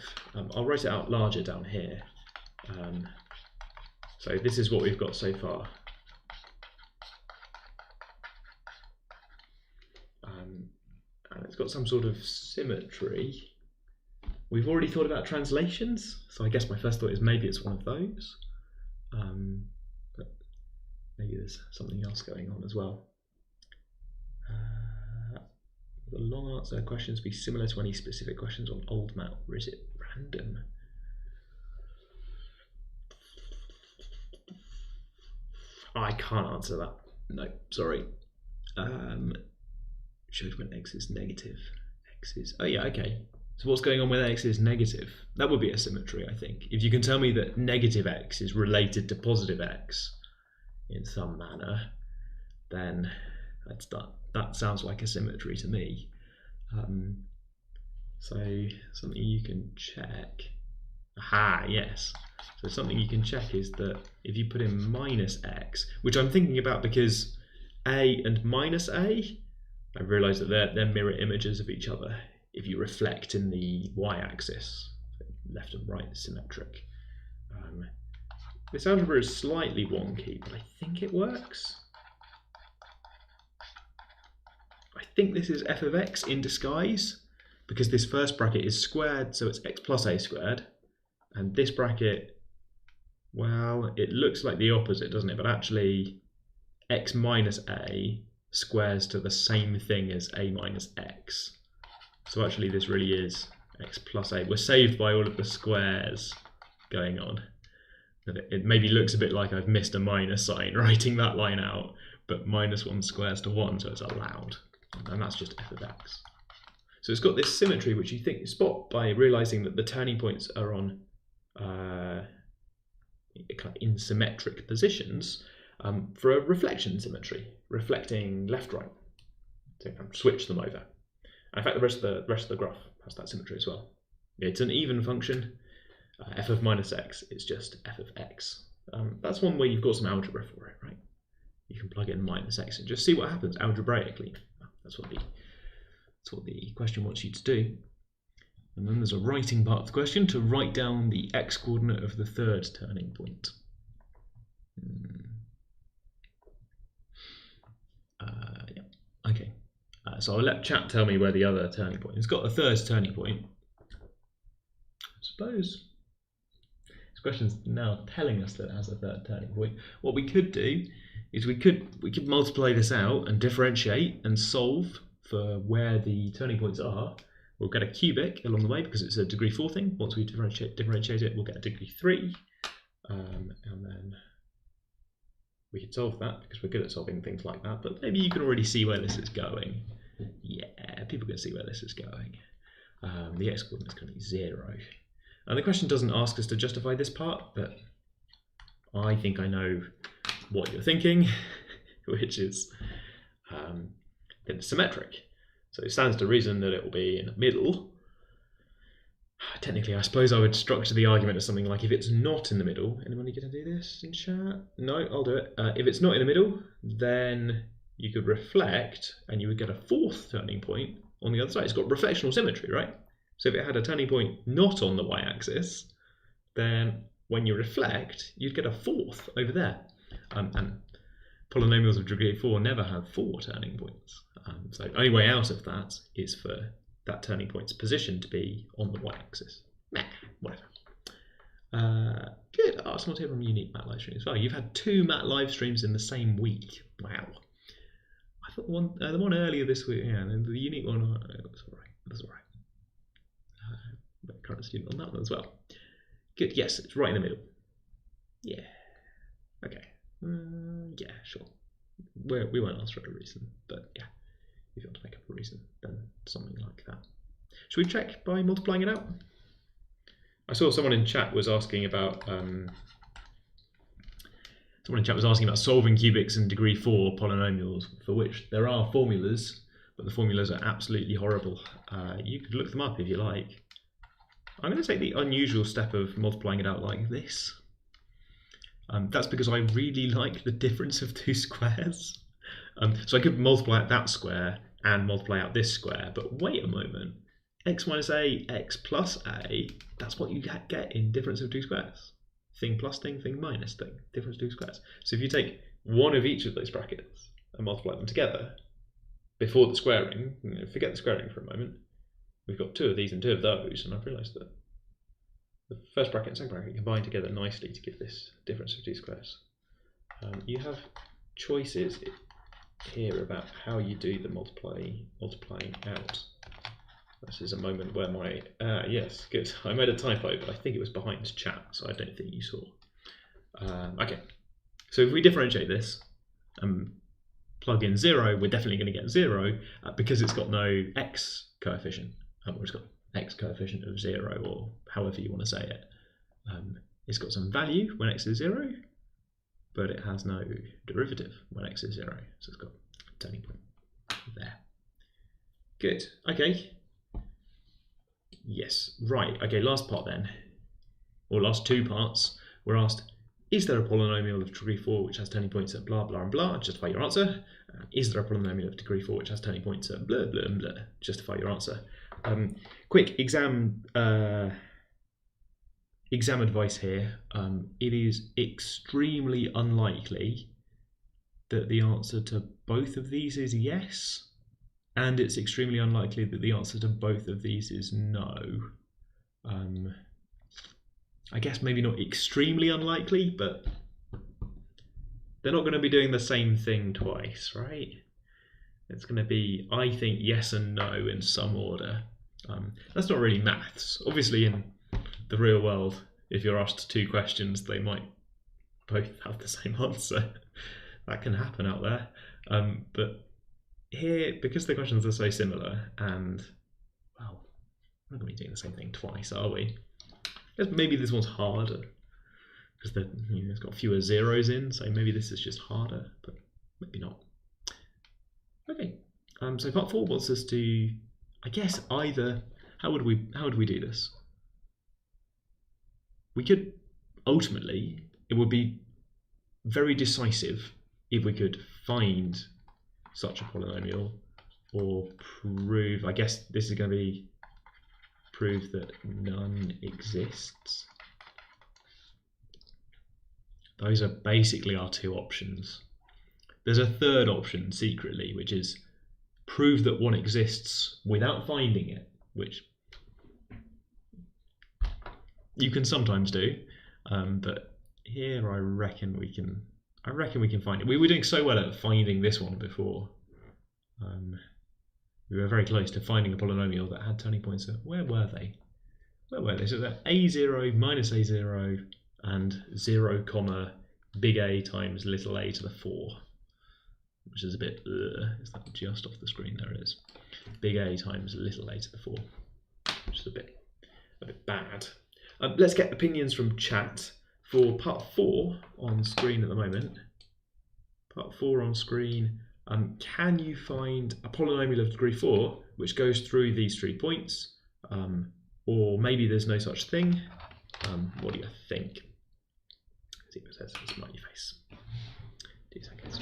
I'll write it out larger down here. So this is what we've got so far. And it's got some sort of symmetry. We've already thought about translations, so I guess my first thought is maybe it's one of those. But maybe there's something else going on as well. The long answer questions be similar to any specific questions on old math, or is it random? I can't answer that. No, sorry. Shows when x is negative. X is, oh yeah, okay. So what's going on when x is negative? That would be a symmetry, I think. If you can tell me that negative x is related to positive x in some manner, then that sounds like a symmetry to me. So something you can check. Aha, yes. So something you can check is that if you put in minus x, which I'm thinking about because a and minus a, I've realised that they're mirror images of each other if you reflect in the y-axis. Left and right is symmetric. This algebra is slightly wonky, but I think it works. I think this is f of x in disguise, because this first bracket is squared, so it's x plus a squared. And this bracket, well, it looks like the opposite, doesn't it? But actually, x minus a squares to the same thing as a minus x. So actually this really is x plus a. We're saved by all of the squares going on. It maybe looks a bit like I've missed a minus sign writing that line out, but minus 1 squares to 1, so it's allowed. And that's just f of x. So it's got this symmetry which you spot by realizing that the turning points are on kind of in symmetric positions for a reflection symmetry, reflecting left-right. So you can switch them over. And in fact, the rest of the graph has that symmetry as well. It's an even function. F of minus x is just f of x. That's one way you've got some algebra for it, right? You can plug in minus x and just see what happens algebraically. That's what the question wants you to do. And then there's a writing part of the question to write down the x coordinate of the third turning point. So I'll let chat tell me where the other turning point. It's got a third turning point. I suppose this question's now telling us that it has a third turning point. What we could do is we could multiply this out and differentiate and solve for where the turning points are. We'll get a cubic along the way because it's a degree 4 thing. Once we differentiate it, we'll get a degree 3. And then we could solve that because we're good at solving things like that. But maybe you can already see where this is going. Yeah, people can see where this is going. The x coordinate is going to be 0. And the question doesn't ask us to justify this part, but I think I know what you're thinking, which is that it's symmetric. So it stands to reason that it will be in the middle. Technically, I suppose I would structure the argument as something like if it's not in the middle. Anyone going to do this in chat? No, I'll do it. If it's not in the middle, then you could reflect and you would get a fourth turning point on the other side. It's got reflectional symmetry, right? So if it had a turning point not on the y-axis, then when you reflect, you'd get a fourth over there. And polynomials of degree 4 never have 4 turning points. So the only way out of that is for that turning point's position to be on the y-axis. Whatever. Good. Oh, someone's here from Unique MAT Livestream as well. You've had 2 MAT Livestreams in the same week. Wow. I thought the one earlier this week, yeah, the Unique one, that's all right. That's all right. Current student on that one as well. Good. Yes, it's right in the middle. Yeah. Okay. Yeah, sure. We won't ask for a reason, but yeah, if you want to make up a reason, then something like that. Should we check by multiplying it out? I saw someone in chat was asking about solving cubics and degree 4 polynomials for which there are formulas, but the formulas are absolutely horrible. You could look them up if you like. I'm going to take the unusual step of multiplying it out like this. That's because I really like the difference of 2 squares. So I could multiply out that square and multiply out this square, but wait a moment. X minus a, x plus a, that's what you get in difference of 2 squares. Thing plus thing, thing minus thing, difference of 2 squares. So if you take one of each of those brackets and multiply them together before the squaring, forget the squaring for a moment, we've got 2 of these and 2 of those, and I've realised that the first bracket and second bracket combine together nicely to give this difference of 2 squares. You have choices here about how you do the multiplying out. This is a moment where my, yes, good. I made a typo, but I think it was behind chat, so I don't think you saw. Okay, so if we differentiate this and plug in 0, we're definitely going to get 0 because it's got no x coefficient. It's got x coefficient of 0, or however you want to say it. It's got some value when x is 0, but it has no derivative when x is 0. So it's got a turning point there. Good. Okay. Yes. Right. Okay. Last part then, or last 2 parts. We're asked: is there a polynomial of degree 4 which has turning points at blah blah and blah? Justify your answer. Is there a polynomial of degree 4 which has turning points at blah blah and blah? Justify your answer. Quick exam advice here. It is extremely unlikely that the answer to both of these is yes, and it's extremely unlikely that the answer to both of these is no. I guess maybe not extremely unlikely, but they're not going to be doing the same thing twice, right? It's going to be, I think, yes and no in some order. That's not really maths. Obviously, in the real world, if you're asked 2 questions, they might both have the same answer. That can happen out there. But here, because the questions are so similar, and, well, we're not going to be doing the same thing twice, are we? Maybe this one's harder, because it's got fewer zeros in, so maybe this is just harder, but maybe not. Okay, so part 4 wants us to, I guess, either, how would we do this? We could, ultimately, it would be very decisive if we could find such a polynomial, or prove, I guess this is going to be prove that none exists. Those are basically our 2 options. There's a third option secretly, which is prove that one exists without finding it, which you can sometimes do, but here I reckon we can find it. We were doing so well at finding this one before. We were very close to finding a polynomial that had turning points. Where were they? So that a0 minus a0 and 0 comma big A times little a to the 4, which is a bit, is that just off the screen? There it is. Big A times little a to the 4, which is a bit bad. Let's get opinions from chat for part 4 on screen at the moment. Part 4 on screen. Can you find a polynomial of degree 4 which goes through these 3 points? Or maybe there's no such thing. What do you think? See what it says. Smiley face. 2 seconds.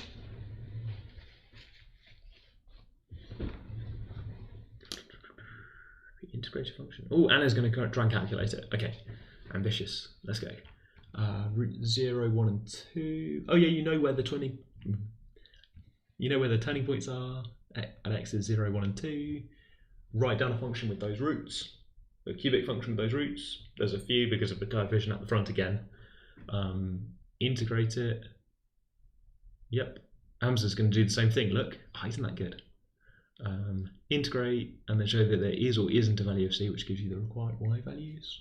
Integrated function. Oh, Anna's going to try and calculate it. Okay, ambitious. Let's go. Root 0, 1, and 2. Oh yeah, you know where the turning points are. At x is 0, 1, and 2. Write down a function with those roots. A cubic function with those roots. There's a few because of the coefficient at the front again. Integrate it. Yep. Hamza's going to do the same thing. Look, isn't that good? Integrate and then show that there is or isn't a value of c, which gives you the required y values.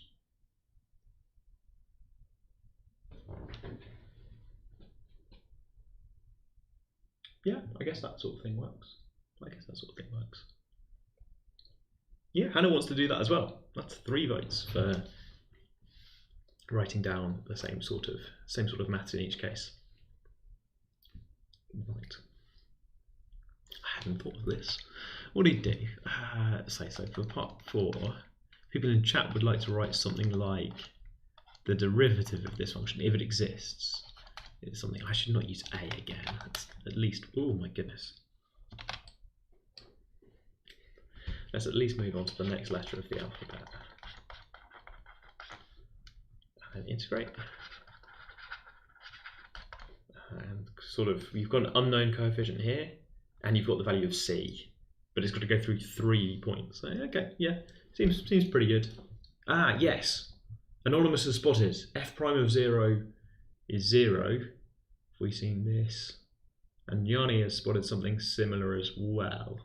Yeah, I guess that sort of thing works. Yeah, Hannah wants to do that as well. That's 3 votes for writing down the same sort of maths in each case. Right. I hadn't thought of this. What do you do? So for part 4, people in chat would like to write something like the derivative of this function, if it exists. It's something I should not use a again. That's at least, oh my goodness. Let's at least move on to the next letter of the alphabet. And integrate. And sort of, you've got an unknown coefficient here, and you've got the value of c, but it's got to go through 3 points. So, okay, yeah, seems pretty good. Ah, yes. Anonymous has spotted f prime of 0 is 0. Have we seen this? And Yanni has spotted something similar as well.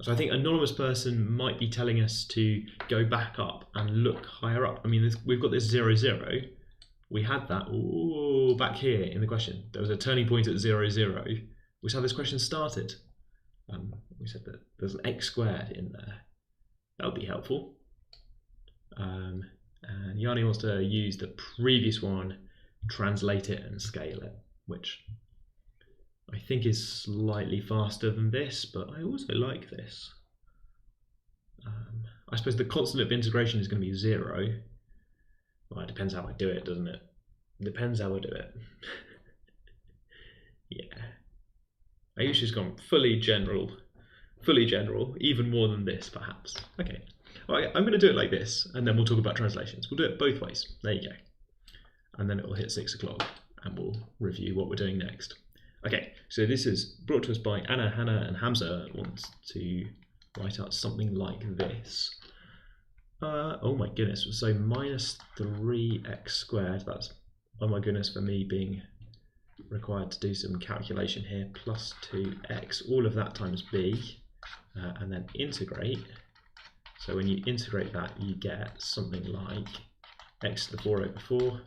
So I think anonymous person might be telling us to go back up and look higher up. I mean, we've got this 0, 0. We had that back here in the question. There was a turning point at 0, 0, which is how this question started. We said that there's an x squared in there. That would be helpful. And Yanni wants to use the previous one, translate it and scale it, which I think is slightly faster than this, but I also like this. I suppose the constant of integration is going to be 0. Well, it depends how I do it, doesn't it? Depends how I do it. Yeah. Ayusha's gone fully general, even more than this, perhaps. Okay. All right, I'm going to do it like this, and then we'll talk about translations. We'll do it both ways. There you go. And then it will hit 6 o'clock, and we'll review what we're doing next. Okay, so this is brought to us by Anna, Hannah, and Hamza. Wants to write out something like this. Oh my goodness, so minus 3x squared. That's, oh my goodness, for me being required to do some calculation here. Plus 2x, all of that times b, and then integrate. So when you integrate that, you get something like x to the 4 over 4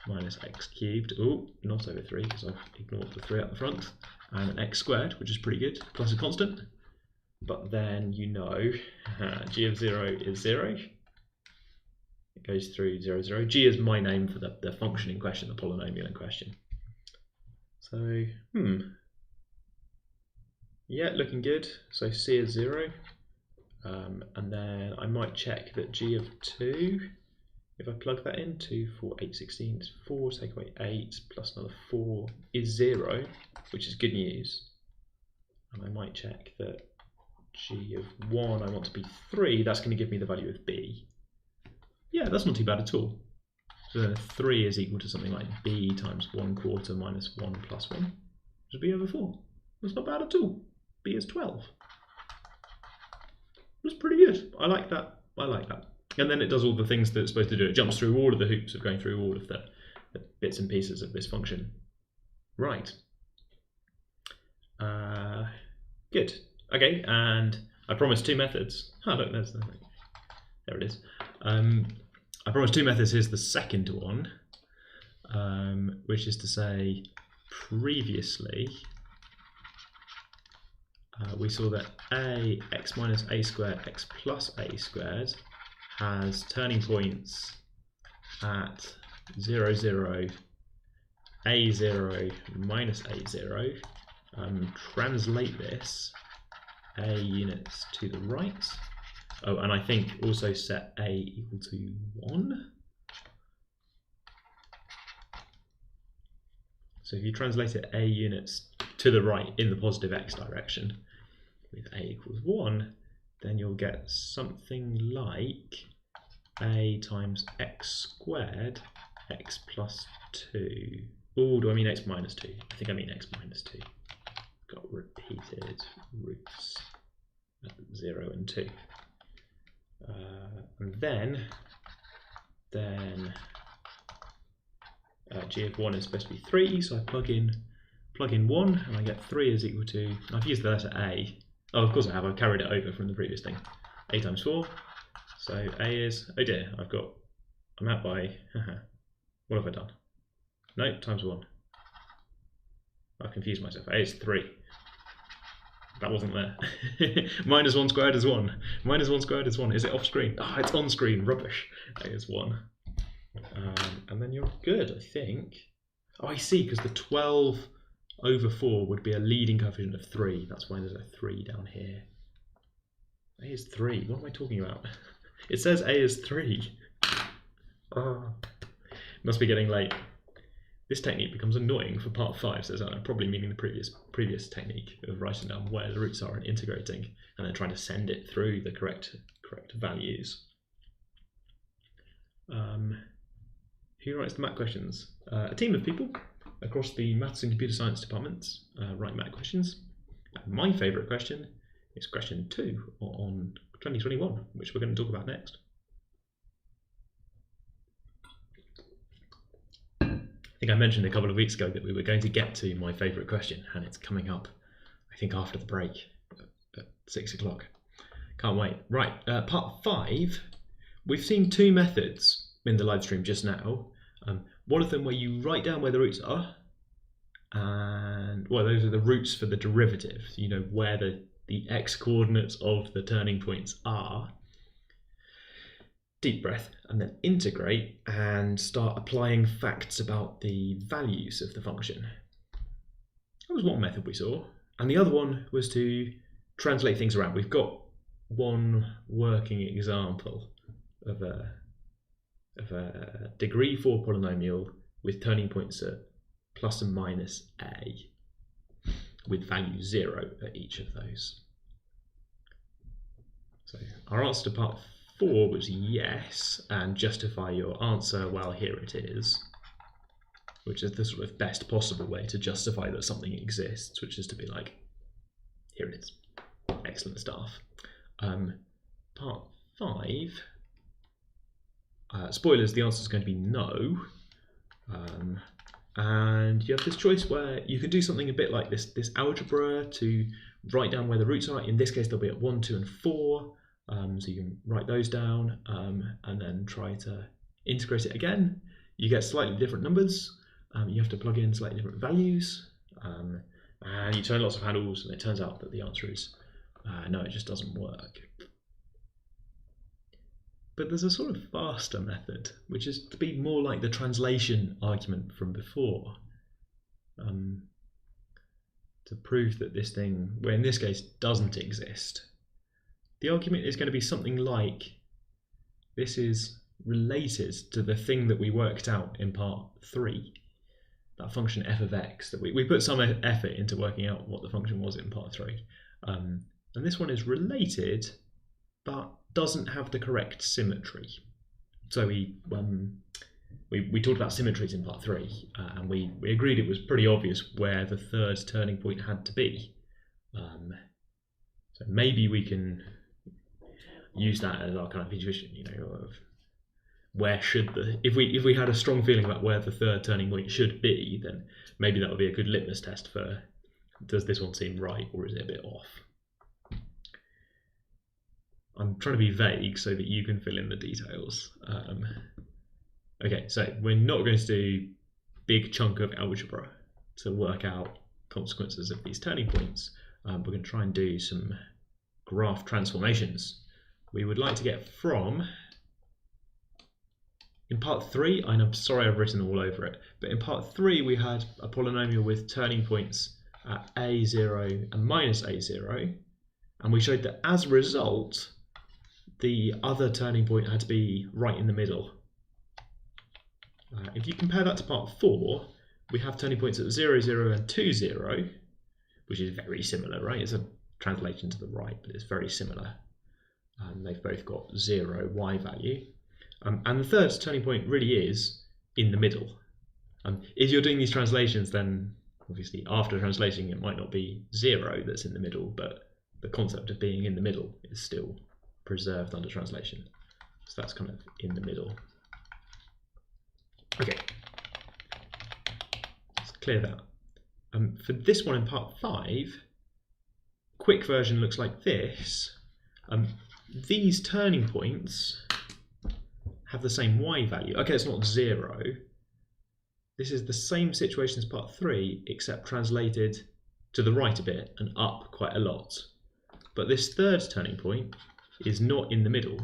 minus x cubed, oh, not over 3 because I've ignored the 3 at the front, and an x squared, which is pretty good, plus a constant. But then you know g of 0 is 0. It goes through 0, 0. G is my name for the function in question, the polynomial in question. So, yeah, looking good. So c is 0. And then I might check that g of 2, if I plug that in, 2, 4, 8, 16 is 4, take away 8, plus another 4 is 0, which is good news. And I might check that g of 1 I want to be 3, that's going to give me the value of b. Yeah, that's not too bad at all. So 3 is equal to something like b times 1/4 minus 1 plus 1, which is b over 4. That's not bad at all. B is 12. was pretty good. I like that. I like that. And then it does all the things that it's supposed to do. It jumps through all of the hoops of going through all of the bits and pieces of this function. Right. Good. Okay, and I promised 2 methods. Oh, look, there it is. I promised 2 methods. Here's the second one, which is to say, previously we saw that x minus a squared, x plus a squared has turning points at 0, 0, a0 minus a0. Translate this a units to the right. Oh, and I think also set a equal to 1. So if you translate it a units to the right in the positive x direction with a equals 1, then you'll get something like a times x squared, x plus 2. Oh, do I mean x minus 2? I think I mean x minus 2. Got repeated roots at 0 and 2. And then g of 1 is supposed to be 3, so I plug in 1 and I get 3 is equal to, I've used the letter a. Oh, of course I have, I've carried it over from the previous thing. A times 4, so a is, oh dear, I'm out by, what have I done? No, times 1. I've confused myself, a is 3. That wasn't there. Minus 1 squared is 1. Minus 1 squared is 1. Is it off screen? Oh, it's on screen. Rubbish. A is 1. And then you're good, I think. Oh, I see, because the 12 over 4 would be a leading coefficient of 3. That's why there's a 3 down here. A is 3. What am I talking about? It says A is 3. Oh. Must be getting late. This technique becomes annoying for part 5, says Anna, probably meaning the previous technique of writing down where the roots are and integrating, and then trying to send it through the correct values. Who writes the math questions? A team of people across the maths and computer science departments write math questions. My favourite question is question 2 on 2021, which we're going to talk about next. I think I mentioned a couple of weeks ago that we were going to get to my favourite question, and it's coming up, I think, after the break at 6 o'clock. Can't wait. Right, part 5, we've seen 2 methods in the live stream just now. One of them where you write down where the roots are, and well, those are the roots for the derivative. You know where the x coordinates of the turning points are. Deep breath, and then integrate and start applying facts about the values of the function. That was one method we saw, and the other one was to translate things around. We've got one working example of a degree 4 polynomial with turning points at plus and minus a, with value 0 at each of those. So our answer to part 4 was yes, and justify your answer, well, here it is, which is the sort of best possible way to justify that something exists, which is to be like, here it is. Excellent stuff. Part 5, spoilers, the answer is going to be no. And you have this choice where you can do something a bit like this algebra to write down where the roots are. In this case, they'll be at 1, 2, and 4. So you can write those down and then try to integrate it again. You get slightly different numbers. You have to plug in slightly different values. And you turn lots of handles, and it turns out that the answer is no, it just doesn't work. But there's a sort of faster method, which is to be more like the translation argument from before. To prove that this thing, well, in this case, doesn't exist. The argument is going to be something like, this is related to the thing that we worked out in part 3, that function f of x, that we put some effort into working out what the function was in part 3. And this one is related, but doesn't have the correct symmetry. So we talked about symmetries in part 3, and we agreed it was pretty obvious where the third turning point had to be. So maybe we can use that as our kind of intuition, you know, of where should if we had a strong feeling about where the third turning point should be, then maybe that would be a good litmus test for, does this one seem right or is it a bit off? I'm trying to be vague so that you can fill in the details. Okay, so we're not going to do big chunk of algebra to work out consequences of these turning points. We're going to try and do some graph transformations. We would like to get from, in part 3, and I'm sorry I've written all over it, but in part 3 we had a polynomial with turning points at a0 and minus a0, and we showed that as a result the other turning point had to be right in the middle. If you compare that to part 4, we have turning points at 0, 0 and 2, 0, which is very similar, right? It's a translation to the right, but it's very similar. They've both got 0 y value. And the third turning point really is in the middle. If you're doing these translations, then obviously after translating it might not be 0 that's in the middle, but the concept of being in the middle is still preserved under translation. So that's kind of in the middle. Okay, let's clear that. For this one in part 5, quick version looks like this. These turning points have the same y value. Okay, it's not 0. This is the same situation as part 3, except translated to the right a bit and up quite a lot. But this third turning point is not in the middle.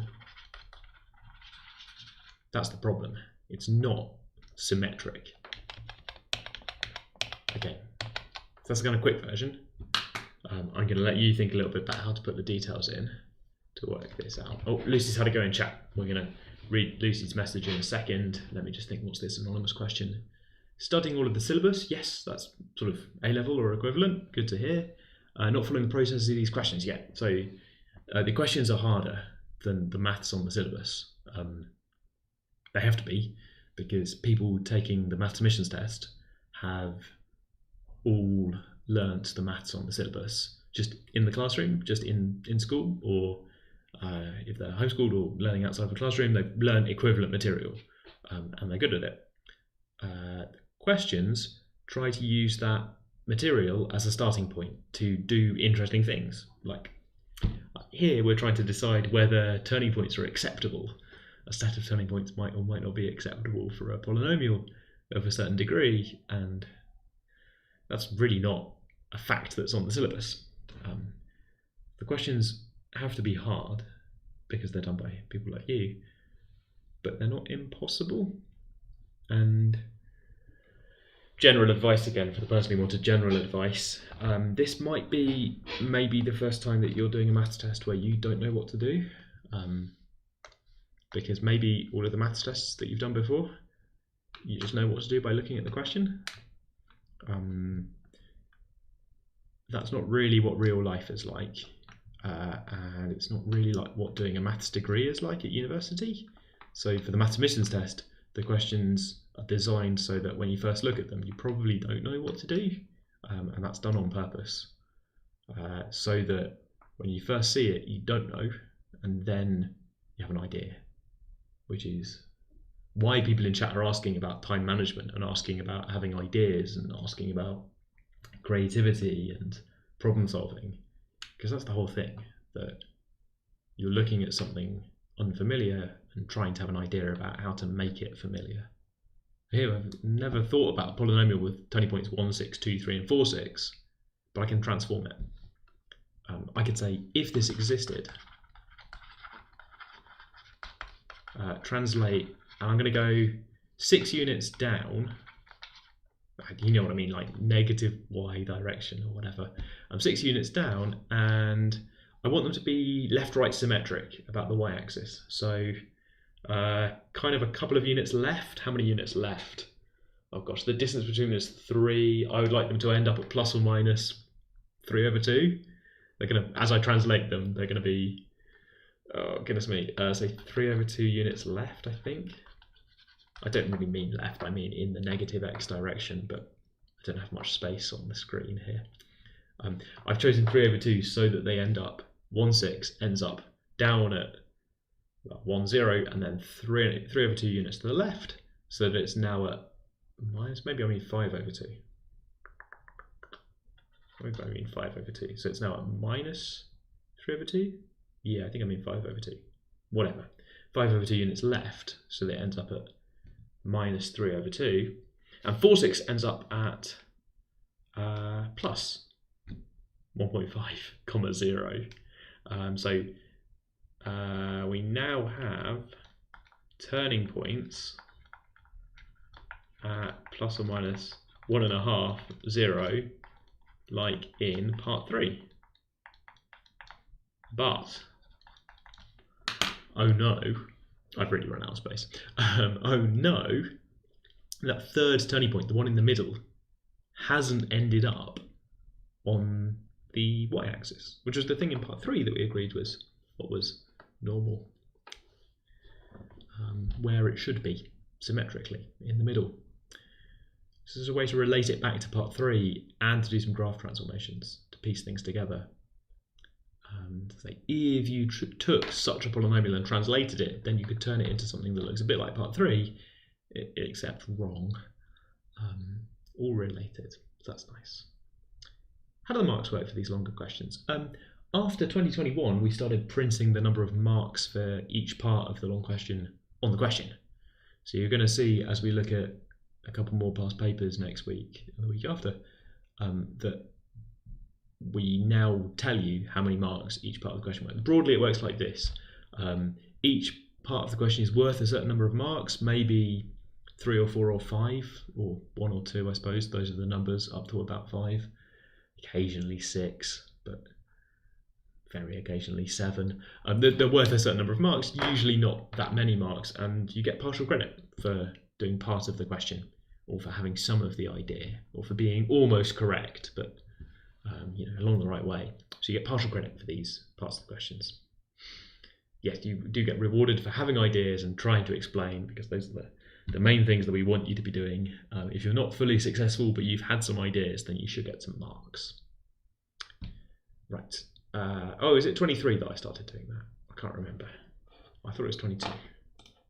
That's the problem. It's not symmetric. Okay, so that's the kind of quick version. I'm going to let you think a little bit about how to put the details in to work this out. Oh, Lucy's had a go in chat. We're going to read Lucy's message in a second. Let me just think, what's this anonymous question? Studying all of the syllabus? Yes, that's sort of A-level or equivalent. Good to hear. Not following the processes of these questions yet. So the questions are harder than the maths on the syllabus. They have to be, because people taking the mathematicians test have all learnt the maths on the syllabus just in the classroom, just in school, or if they're homeschooled or learning outside the classroom, they've learned equivalent material and they're good at it. Questions try to use that material as a starting point to do interesting things. Like here we're trying to decide whether turning points are acceptable. A set of turning points might or might not be acceptable for a polynomial of a certain degree, and that's really not a fact that's on the syllabus. The questions have to be hard because they're done by people like you, but they're not impossible. And general advice again for the person who wanted general advice. This might be maybe the first time that you're doing a maths test where you don't know what to do, because maybe all of the maths tests that you've done before, you just know what to do by looking at the question. That's not really what real life is like, and it's not really like what doing a maths degree is like at university. So for the mathematicians test, the questions are designed so that when you first look at them, you probably don't know what to do, and that's done on purpose, so that when you first see it, you don't know, and then you have an idea, which is why people in chat are asking about time management and asking about having ideas and asking about creativity and problem solving, because that's the whole thing, that you're looking at something unfamiliar and trying to have an idea about how to make it familiar. Here, I've never thought about a polynomial with turning points 1, 6, 2, 3 and 4, 6, but I can transform it. I could say, if this existed, translate, and I'm going to go 6 units down, you know what I mean, like negative y direction or whatever. 6 units down, and I want them to be left-right symmetric about the y-axis. So kind of a couple of units left. How many units left? Oh gosh, the distance between them is 3. I would like them to end up at plus or minus 3 over 2. They're going to, as I translate them, they're going to be, oh goodness me, say 3 over 2 units left, I think. I don't really mean left, I mean in the negative x direction, but I don't have much space on the screen here. I've chosen 3 over 2 so that they end up, 1, 6 ends up down at well, 1, 0, and then 3 over 2 units to the left, so that it's now at minus, maybe I mean 5 over 2. Maybe I mean 5 over 2. So it's now at minus 3 over 2? Yeah, I think I mean 5 over 2. Whatever. 5 over 2 units left, so that it ends up at minus 3 over 2. And 4, 6 ends up at plus 1.5, comma 0. So we now have turning points at plus or minus 1.5, 0, like in part 3. But, oh no, I've really run out of space. Oh no, that third turning point, the one in the middle, hasn't ended up on the y-axis, which was the thing in part 3 that we agreed was what was normal, where it should be, symmetrically, in the middle. So there's a way to relate it back to part 3 and to do some graph transformations to piece things together. And say, if you took such a polynomial and translated it, then you could turn it into something that looks a bit like part 3, except wrong. All related, so that's nice. How do the marks work for these longer questions? After 2021, we started printing the number of marks for each part of the long question on the question. So you're going to see, as we look at a couple more past papers next week and the week after, that we now tell you how many marks each part of the question works. Broadly, it works like this. Each part of the question is worth a certain number of marks, maybe 3 or 4 or 5, or 1 or 2, I suppose. Those are the numbers up to about 5. Occasionally 6, but very occasionally 7. They're worth a certain number of marks, usually not that many marks, and you get partial credit for doing part of the question, or for having some of the idea, or for being almost correct, but along the right way. So you get partial credit for these parts of the questions. Yes, you do get rewarded for having ideas and trying to explain, because those are the main things that we want you to be doing. If you're not fully successful, but you've had some ideas, then you should get some marks. Right. Oh, is it 23 that I started doing that? I can't remember. I thought it was 22.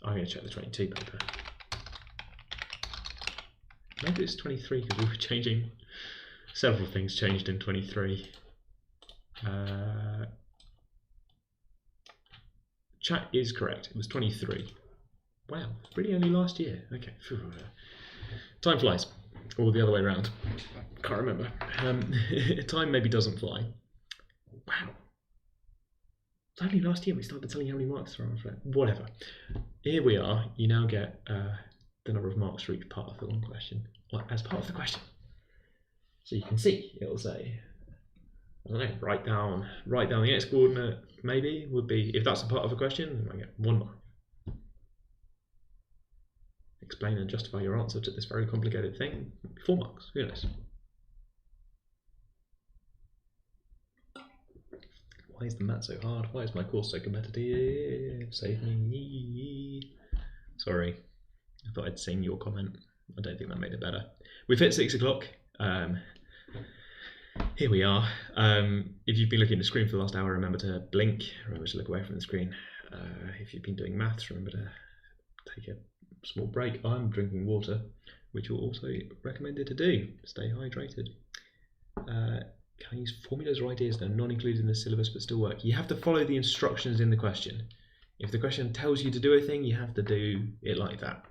I'm going to check the 22 paper. Maybe it's 23 because we were changing. Several things changed in 23. Chat is correct. It was 23. Wow, really only last year. Okay. Time flies. Or the other way around. Can't remember. Time maybe doesn't fly. Wow. It's only last year we started telling you how many marks there are. Whatever. Here we are. You now get the number of marks for each part of the long question. Well, as part of the question. So you can see, it'll say, I don't know, write down the x-coordinate, maybe, would be, if that's a part of a question, I get 1 mark. Explain and justify your answer to this very complicated thing, 4 marks, who knows. Why is the math so hard? Why is my course so competitive? Save me. Sorry, I thought I'd sing your comment. I don't think that made it better. We've hit 6 o'clock. Here we are. If you've been looking at the screen for the last hour, remember to blink, remember to look away from the screen. If you've been doing maths, remember to take a small break. I'm drinking water, which you're also recommended to do. Stay hydrated. Can I use formulas or ideas that are not included in the syllabus but still work? You have to follow the instructions in the question. If the question tells you to do a thing, you have to do it like that.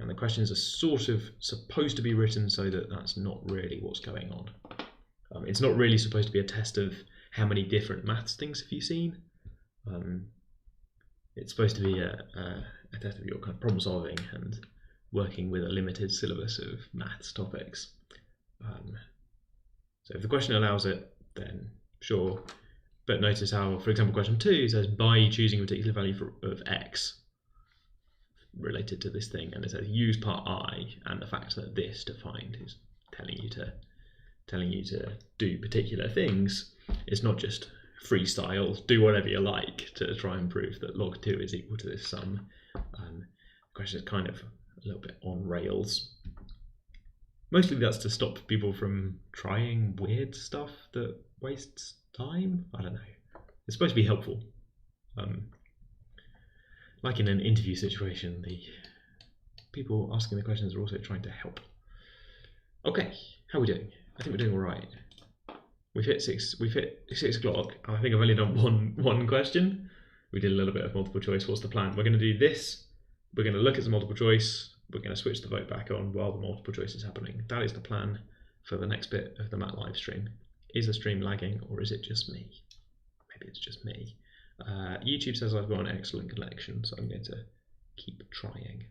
And the questions are sort of supposed to be written so that that's not really what's going on. It's not really supposed to be a test of how many different maths things have you seen. It's supposed to be a test of your kind of problem solving and working with a limited syllabus of maths topics. So if the question allows it, then sure. But notice how, for example, question 2 says by choosing a particular value of x related to this thing, and it says use part I and the fact that this defined is telling you to do particular things. It's not just freestyle, do whatever you like to try and prove that log 2 is equal to this sum. The question is kind of a little bit on rails. Mostly that's to stop people from trying weird stuff that wastes time. I don't know. It's supposed to be helpful. Like in an interview situation, the people asking the questions are also trying to help. Okay, how are we doing? I think we're doing all right. We've hit 6 o'clock. I think I've only done one question. We did a little bit of multiple choice. What's the plan? We're going to do this. We're going to look at some multiple choice. We're going to switch the vote back on while the multiple choice is happening. That is the plan for the next bit of the MAT live stream. Is the stream lagging, or is it just me? Maybe it's just me. YouTube says I've got an excellent connection, so I'm going to keep trying.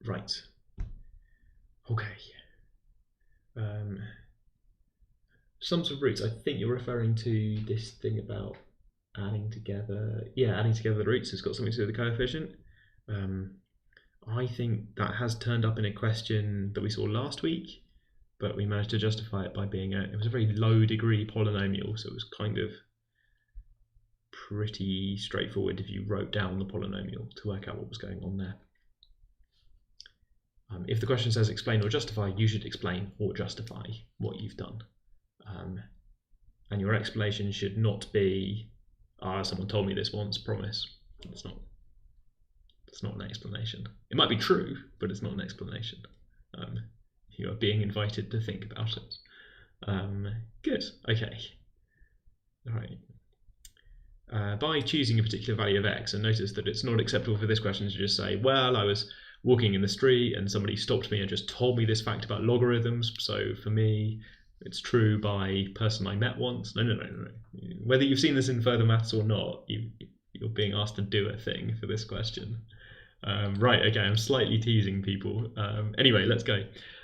Right. Okay. Sums of roots. I think you're referring to this thing about adding together. Yeah, adding together the roots has got something to do with the coefficient. I think that has turned up in a question that we saw last week, but we managed to justify it by being it was a very low degree polynomial, so it was kind of pretty straightforward if you wrote down the polynomial to work out what was going on there. If the question says explain or justify, you should explain or justify what you've done. And your explanation should not be, someone told me this once, promise. It's not an explanation. It might be true, but it's not an explanation. You are being invited to think about it. Good, okay. All right. By choosing a particular value of x, and notice that it's not acceptable for this question to just say, well, I was walking in the street and somebody stopped me and just told me this fact about logarithms, so for me it's true by person I met once. No. Whether you've seen this in further maths or not, you're being asked to do a thing for this question. Right, okay, I'm slightly teasing people. Anyway, let's go.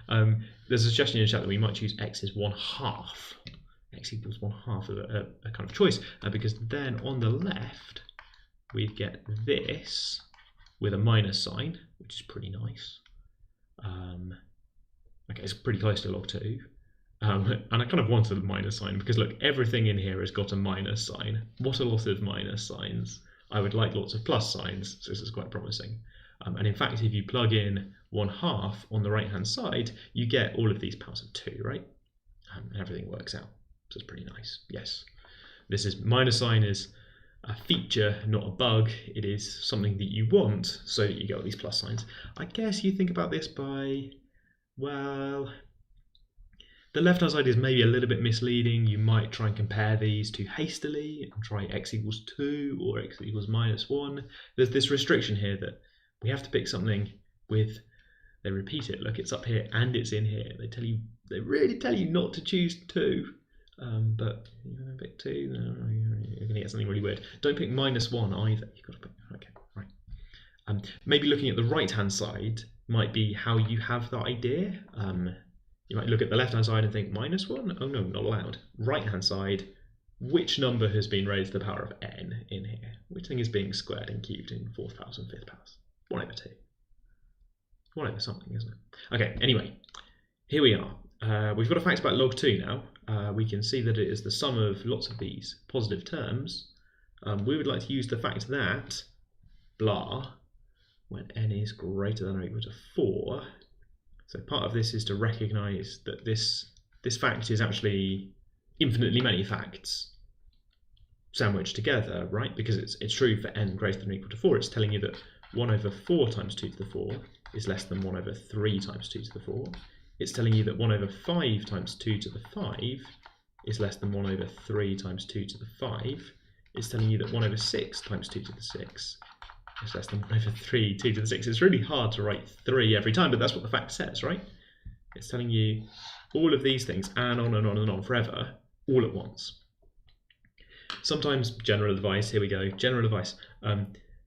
There's a suggestion in the chat that we might choose x is 1/2. X equals 1/2 of a kind of choice, because then on the left we get this with a minus sign, which is pretty nice. Okay, it's pretty close to log 2. And I kind of wanted a minus sign because look, everything in here has got a minus sign. What a lot of minus signs. I would like lots of plus signs, so this is quite promising. And in fact, if you plug in 1/2 on the right hand side, you get all of these powers of 2, right? And everything works out. So it's pretty nice. Yes. This is minus sign is a feature, not a bug. It is something that you want so that you get all these plus signs. I guess you think about this by, well, the left hand side is maybe a little bit misleading. You might try and compare these too hastily and try x equals 2 or x equals -1. There's this restriction here that we have to pick something with, they repeat it, look, it's up here and it's in here. They really tell you not to choose 2. But you're going to pick 2, you're going to get something really weird. Don't pick -1 either. You've got to pick, okay, right. Maybe looking at the right hand side might be how you have the idea. You might look at the left hand side and think -1? Oh no, not allowed. Right hand side, which number has been raised to the power of n in here? Which thing is being squared and cubed in 4th powers and 5th powers? 1/2. 1 over something, isn't it? Okay, anyway, here we are. We've got a fact about log 2 now. We can see that it is the sum of lots of these positive terms. We would like to use the fact that blah, when n is greater than or equal to 4. So part of this is to recognize that this fact is actually infinitely many facts sandwiched together, right? Because it's true for n greater than or equal to 4. It's telling you that 1/4 times 2 to the 4 is less than 1/3 times 2 to the 4. It's telling you that 1/5 times 2 to the 5 is less than 1/3 times 2 to the 5. It's telling you that 1/6 times 2 to the 6 is less than 1/3 2 to the 6. It's really hard to write 3 every time, but that's what the fact says, right? It's telling you all of these things and on and on and on forever, all at once. Sometimes, general advice, here we go, general advice.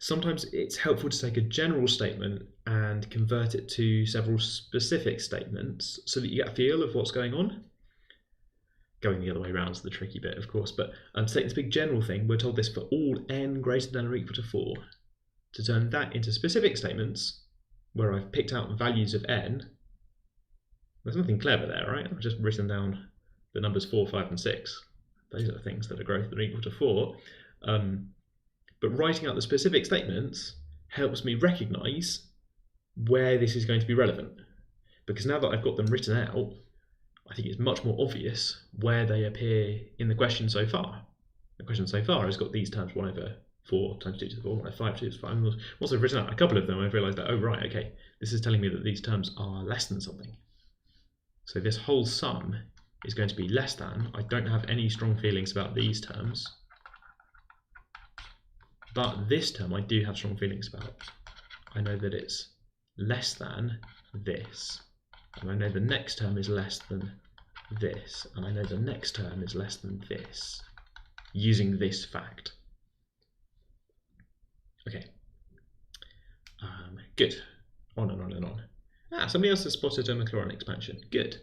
Sometimes it's helpful to take a general statement and convert it to several specific statements so that you get a feel of what's going on. Going the other way around is the tricky bit, of course, but to take this big general thing, we're told this for all n greater than or equal to 4. To turn that into specific statements, where I've picked out values of n, there's nothing clever there, right? I've just written down the numbers 4, 5, and 6. Those are the things that are greater than or equal to 4. But writing out the specific statements helps me recognize where this is going to be relevant. Because now that I've got them written out, I think it's much more obvious where they appear in the question so far. the question so far has got these terms 1 over 4 times 2 to the 4, 1 over 5 to the 5. And once I've written out a couple of them, I've realised that, oh right, okay, this is telling me that these terms are less than something. So this whole sum is going to be less than. I don't have any strong feelings about these terms, but this term I do have strong feelings about. I know that it's less than this, and I know the next term is less than this, and I know the next term is less than this, using this fact. Okay, good. On and on and on. Ah, somebody else has spotted a Maclaurin expansion. Good.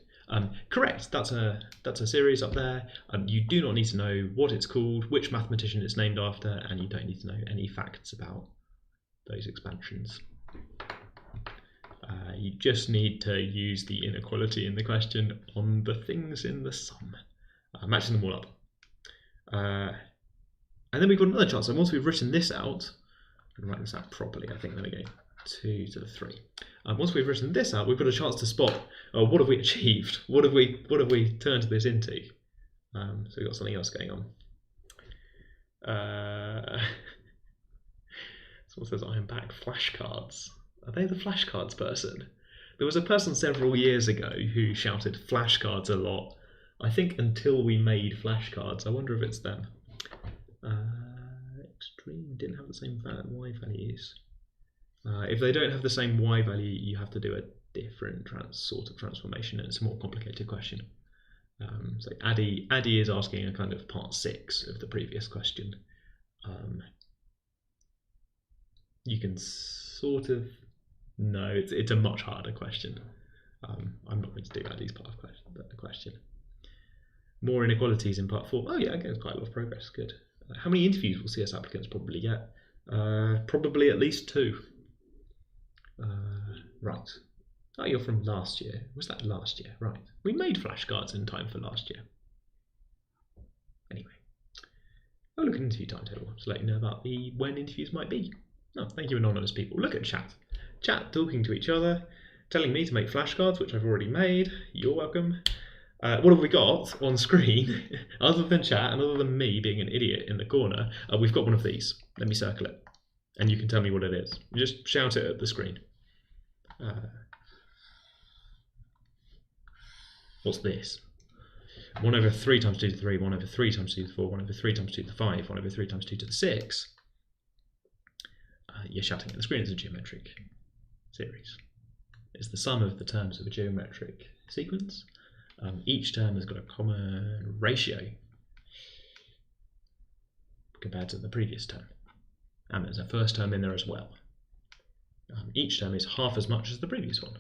Correct. That's a series up there. You do not need to know what it's called, which mathematician it's named after, and you don't need to know any facts about those expansions. You just need to use the inequality in the question on the things in the sum, matching them all up. And then we've got another chance. So once we've written this out, I'm going to write this out properly, I think. There we go. 2 to the 3. Once we've written this out, we've got a chance to spot, what have we achieved? What have we turned this into? So we've got something else going on. Someone says, I am back. Flashcards. Are they the flashcards person? There was a person several years ago who shouted flashcards a lot. I think until we made flashcards. I wonder if it's them. Extreme didn't have the same y values. If they don't have the same y value, you have to do a different sort of transformation, and it's a more complicated question. So Addy is asking a kind of part 6 of the previous question. You can sort of know it's a much harder question. I'm not going to do Addy's part of the question. More inequalities in part 4. Oh yeah, again, quite a lot of progress. Good. How many interviews will CS applicants probably get? Probably at least 2. Right. Oh, you're from last year. Was that last year? Right. We made flashcards in time for last year. Anyway. Oh, look at interview timetable to let you know about when interviews might be. Oh, thank you, anonymous people. Look at chat. Chat talking to each other, telling me to make flashcards, which I've already made. You're welcome. What have we got on screen, other than chat and other than me being an idiot in the corner? We've got one of these. Let me circle it, and you can tell me what it is. Just shout it at the screen. What's this? 1 over 3 times 2 to the 3, 1 over 3 times 2 to the 4, 1 over 3 times 2 to the 5, 1 over 3 times 2 to the 6. You're shouting at the screen. It's a geometric series. It's the sum of the terms of a geometric sequence. Each term has got a common ratio compared to the previous term. And there's a first term in there as well. Each term is half as much as the previous one.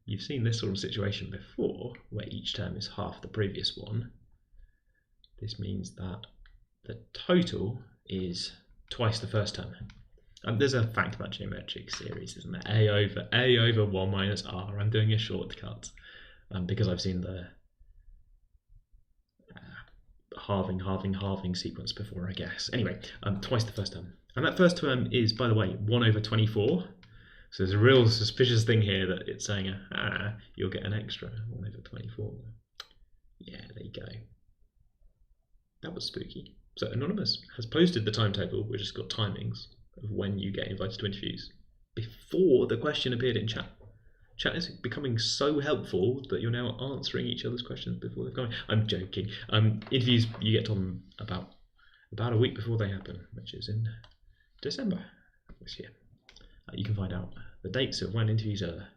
You've seen this sort of situation before, where each term is half the previous one. This means that the total is twice the first term. There's a fact about geometric series, isn't there? A over 1 minus r. I'm doing a shortcut because I've seen the halving sequence before, I guess. Anyway, twice the first term. And that first term is, by the way, 1 over 24. So there's a real suspicious thing here that it's saying, you'll get an extra 1 over 24. Yeah, there you go. That was spooky. So Anonymous has posted the timetable, which has got timings of when you get invited to interviews before the question appeared in chat. Chat is becoming so helpful that you're now answering each other's questions before they're coming. I'm joking. Interviews, you get on about a week before they happen, which is in December this year. You can find out the dates of when interviews are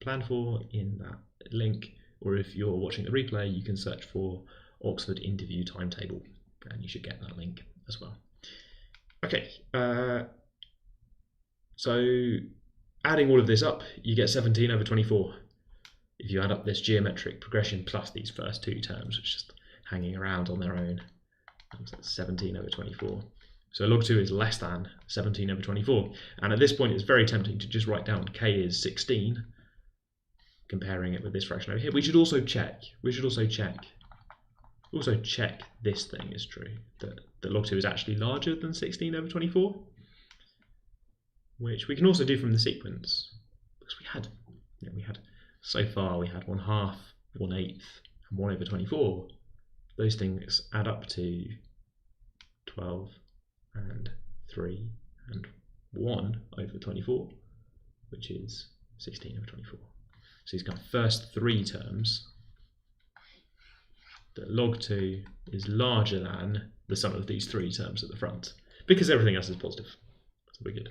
planned for in that link, or if you're watching the replay, you can search for Oxford interview timetable, and you should get that link as well. Okay, so adding all of this up, you get 17 over 24. If you add up this geometric progression plus these first 2 terms, which are just hanging around on their own, so that's 17 over 24. So log 2 is less than 17 over 24. And at this point, it's very tempting to just write down k is 16, comparing it with this fraction over here. We should also check this thing is true, that log 2 is actually larger than 16 over 24, which we can also do from the sequence, because we had so far we had 1/2, 1/8, and 1 over 24. Those things add up to 12 and 3 and 1 over 24, which is 16 over 24. So these kind of first three terms, that log 2 is larger than the sum of these three terms at the front, because everything else is positive. So we're good.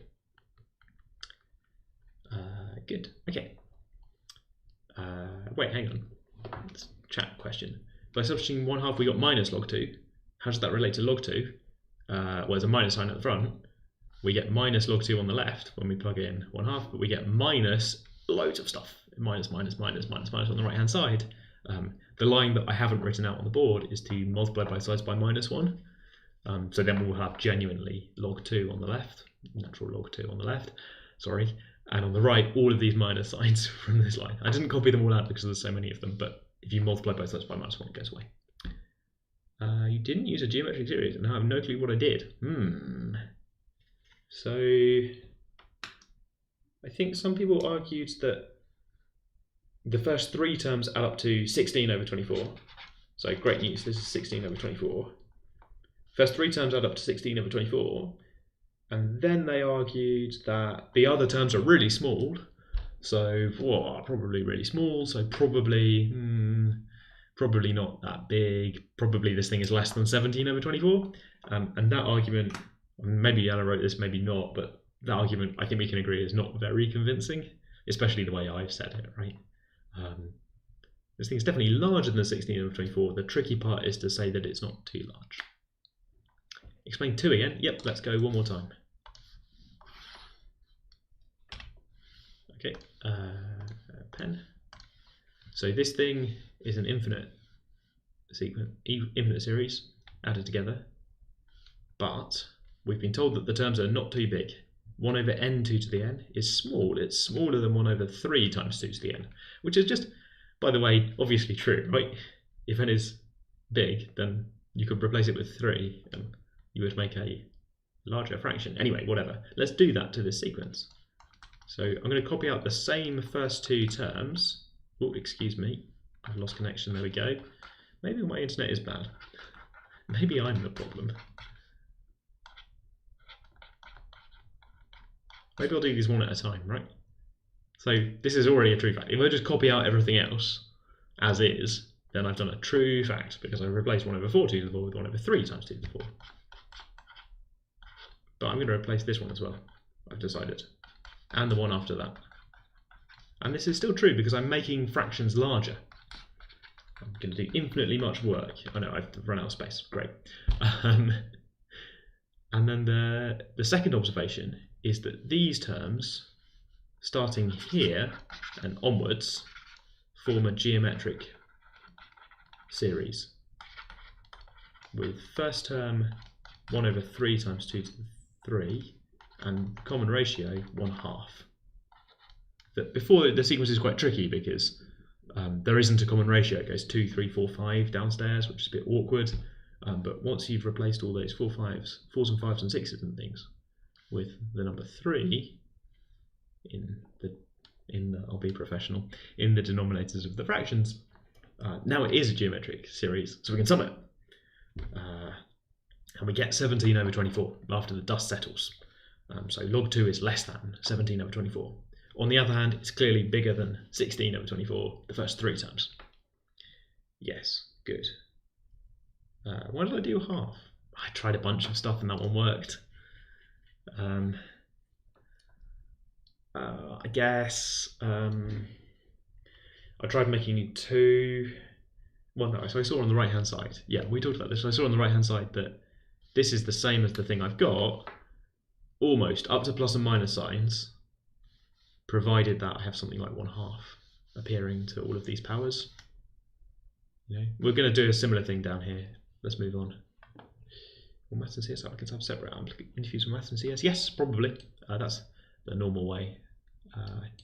Good. Okay. Wait, hang on. It's a chat question. By substituting 1/2, we got minus log 2. How does that relate to log 2? Well, there's a minus sign at the front. We get minus log 2 on the left when we plug in 1/2, but we get minus loads of stuff. Minus, minus, minus, minus, minus on the right-hand side. The line that I haven't written out on the board is to multiply both sides by -1. So then we'll have genuinely log 2 on the left, natural log 2 on the left, sorry, and on the right, all of these minus signs from this line. I didn't copy them all out because there's so many of them, but if you multiply both sides by -1, it goes away. You didn't use a geometric series, and I have no clue what I did. So I think some people argued that the first three terms add up to 16 over 24. So great news, this is 16 over 24. First three terms add up to 16 over 24. And then they argued that the other terms are really small. So, probably really small. So probably not that big. Probably this thing is less than 17 over 24. And that argument, maybe Anna wrote this, maybe not, but that argument, I think we can agree, is not very convincing, especially the way I've said it, right? This thing is definitely larger than 16 over 24. The tricky part is to say that it's not too large. Explain 2 again. Yep, let's go one more time. Okay, pen. So this thing is an infinite series added together, but we've been told that the terms are not too big. 1 over n 2 to the n is small. It's smaller than 1 over 3 times 2 to the n, which is just, by the way, obviously true, right? If n is big, then you could replace it with 3 and you would make a larger fraction. Anyway, whatever. Let's do that to this sequence. So I'm going to copy out the same first two terms. Oh, excuse me. I've lost connection. There we go. Maybe my internet is bad. Maybe I'm the problem. Maybe I'll do these one at a time, right? So this is already a true fact. If I just copy out everything else as is, then I've done a true fact because I've replaced 1 over 4 2 to the 4 with 1 over 3 times 2 to the 4. But I'm going to replace this one as well, I've decided, and the one after that. And this is still true because I'm making fractions larger. I'm going to do infinitely much work. I know, I've run out of space. Great. And then the second observation is that these terms, starting here and onwards, form a geometric series with first term 1 over 3 times 2 to the 3 and common ratio 1/2. That before the sequence is quite tricky because there isn't a common ratio. It goes 2, 3, 4, 5 downstairs, which is a bit awkward. But once you've replaced all those 4s and 5s and 6s and things with the number 3 in the I'll be professional, in the denominators of the fractions, now it is a geometric series, so we can sum it. And we get 17 over 24 after the dust settles. So log 2 is less than 17 over 24. On the other hand, it's clearly bigger than 16 over 24, the first three terms. Yes, good. Why did I do half? I tried a bunch of stuff and that one worked. I guess I tried making 2. Well, no, so I saw on the right hand side. Yeah, we talked about this. So I saw on the right hand side that this is the same as the thing I've got, almost up to plus and minus signs, provided that I have something like 1/2 appearing to all of these powers. You know, we're going to do a similar thing down here. Let's move on. Will maths and CS applicants have separate interviews with maths and CS? Yes, probably. That's the normal way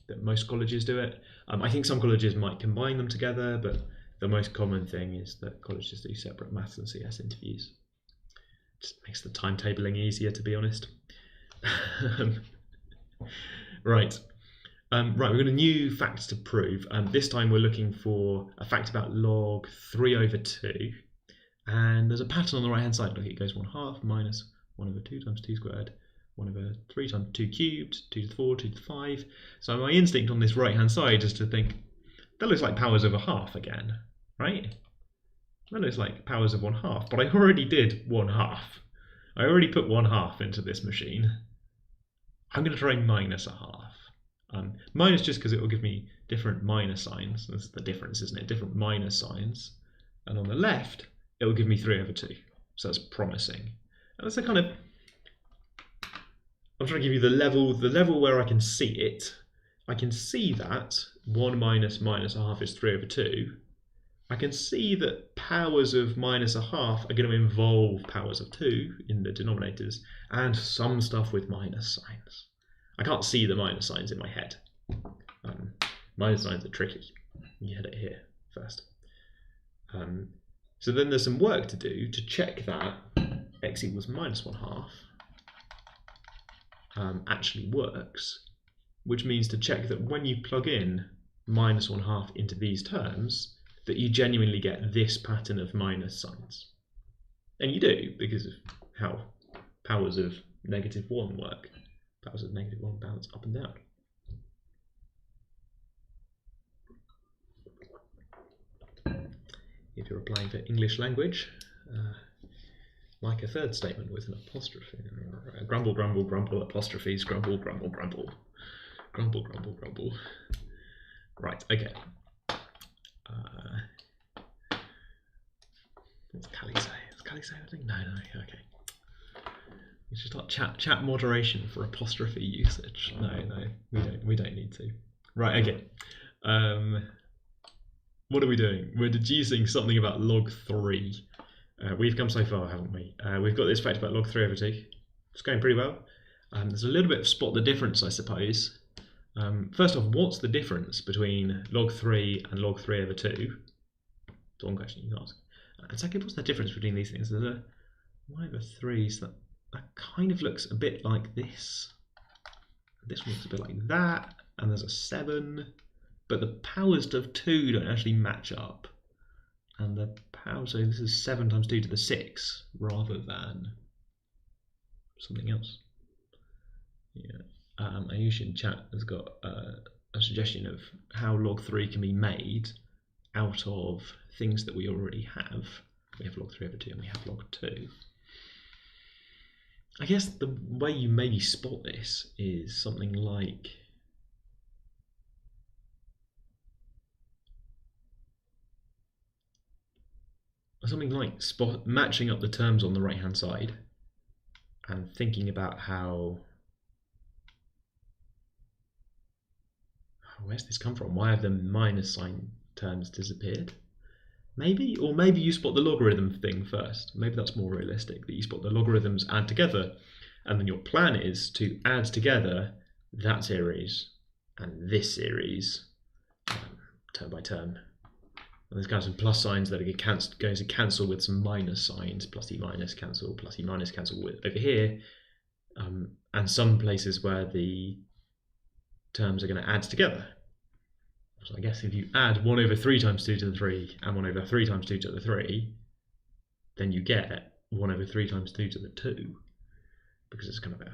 that most colleges do it. I think some colleges might combine them together, but the most common thing is that colleges do separate maths and CS interviews. Just makes the timetabling easier, to be honest. Right. We've got a new fact to prove. This time we're looking for a fact about log 3 over 2. And there's a pattern on the right hand side. Look, it goes 1/2 minus 1 over 2 times 2 squared, 1 over 3 times 2 cubed, 2 to the 4, 2 to the 5. So my instinct on this right hand side is to think, that looks like powers over half again, right? That looks like powers of 1/2, but I already did 1/2. I already put 1/2 into this machine. I'm going to try minus 1/2. Minus just because it will give me different minus signs. That's the difference, isn't it? Different minus signs. And on the left, it will give me 3 over 2. So that's promising. And that's a kind of... I'm trying to give you the level where I can see it. I can see that 1 minus minus 1/2 is 3 over 2. I can see that powers of minus 1/2 are going to involve powers of 2 in the denominators, and some stuff with minus signs. I can't see the minus signs in my head. Minus signs are tricky. You had it here first. So then there's some work to do to check that x equals minus 1/2 actually works, which means to check that when you plug in minus 1/2 into these terms, that you genuinely get this pattern of minus signs. And you do, because of how powers of -1 work. Powers of -1 bounce up and down. If you're applying for English language, like a third statement with an apostrophe. Grumble, grumble, grumble, apostrophes, grumble, grumble, grumble. Grumble, grumble, grumble. Right, okay. What's Callie say? Does Callie say anything? No, okay. We should start chat moderation for apostrophe usage. No, we don't need to. Right, okay. What are we doing? We're deducing something about log 3. We've come so far, haven't we? We've got this fact about log 3 over 2. It's going pretty well. There's a little bit of spot the difference, I suppose. First off, what's the difference between log 3 and log 3 over 2? That's one question you can ask. And second, what's the difference between these things? There's a 1 over 3, so that kind of looks a bit like this. This one looks a bit like that, and there's a 7, but the powers of 2 don't actually match up. And the power, so this is 7 times 2 to the 6 rather than something else. Yeah. Ayush in chat has got a suggestion of how log 3 can be made out of things that we already have. We have log 3 over 2 and we have log 2. I guess the way you maybe spot this is something like matching up the terms on the right hand side and thinking about how where's this come from? Why have the minus sign terms disappeared? Maybe, or maybe you spot the logarithm thing first. Maybe that's more realistic, that you spot the logarithms add together, and then your plan is to add together that series and this series term by term. And there's kind of some plus signs that are going to cancel with some minus signs, plus e minus cancel with over here, and some places where the terms are going to add together. So I guess if you add 1 over 3 times 2 to the 3 and 1 over 3 times 2 to the 3, then you get 1 over 3 times 2 to the 2, because it's kind of an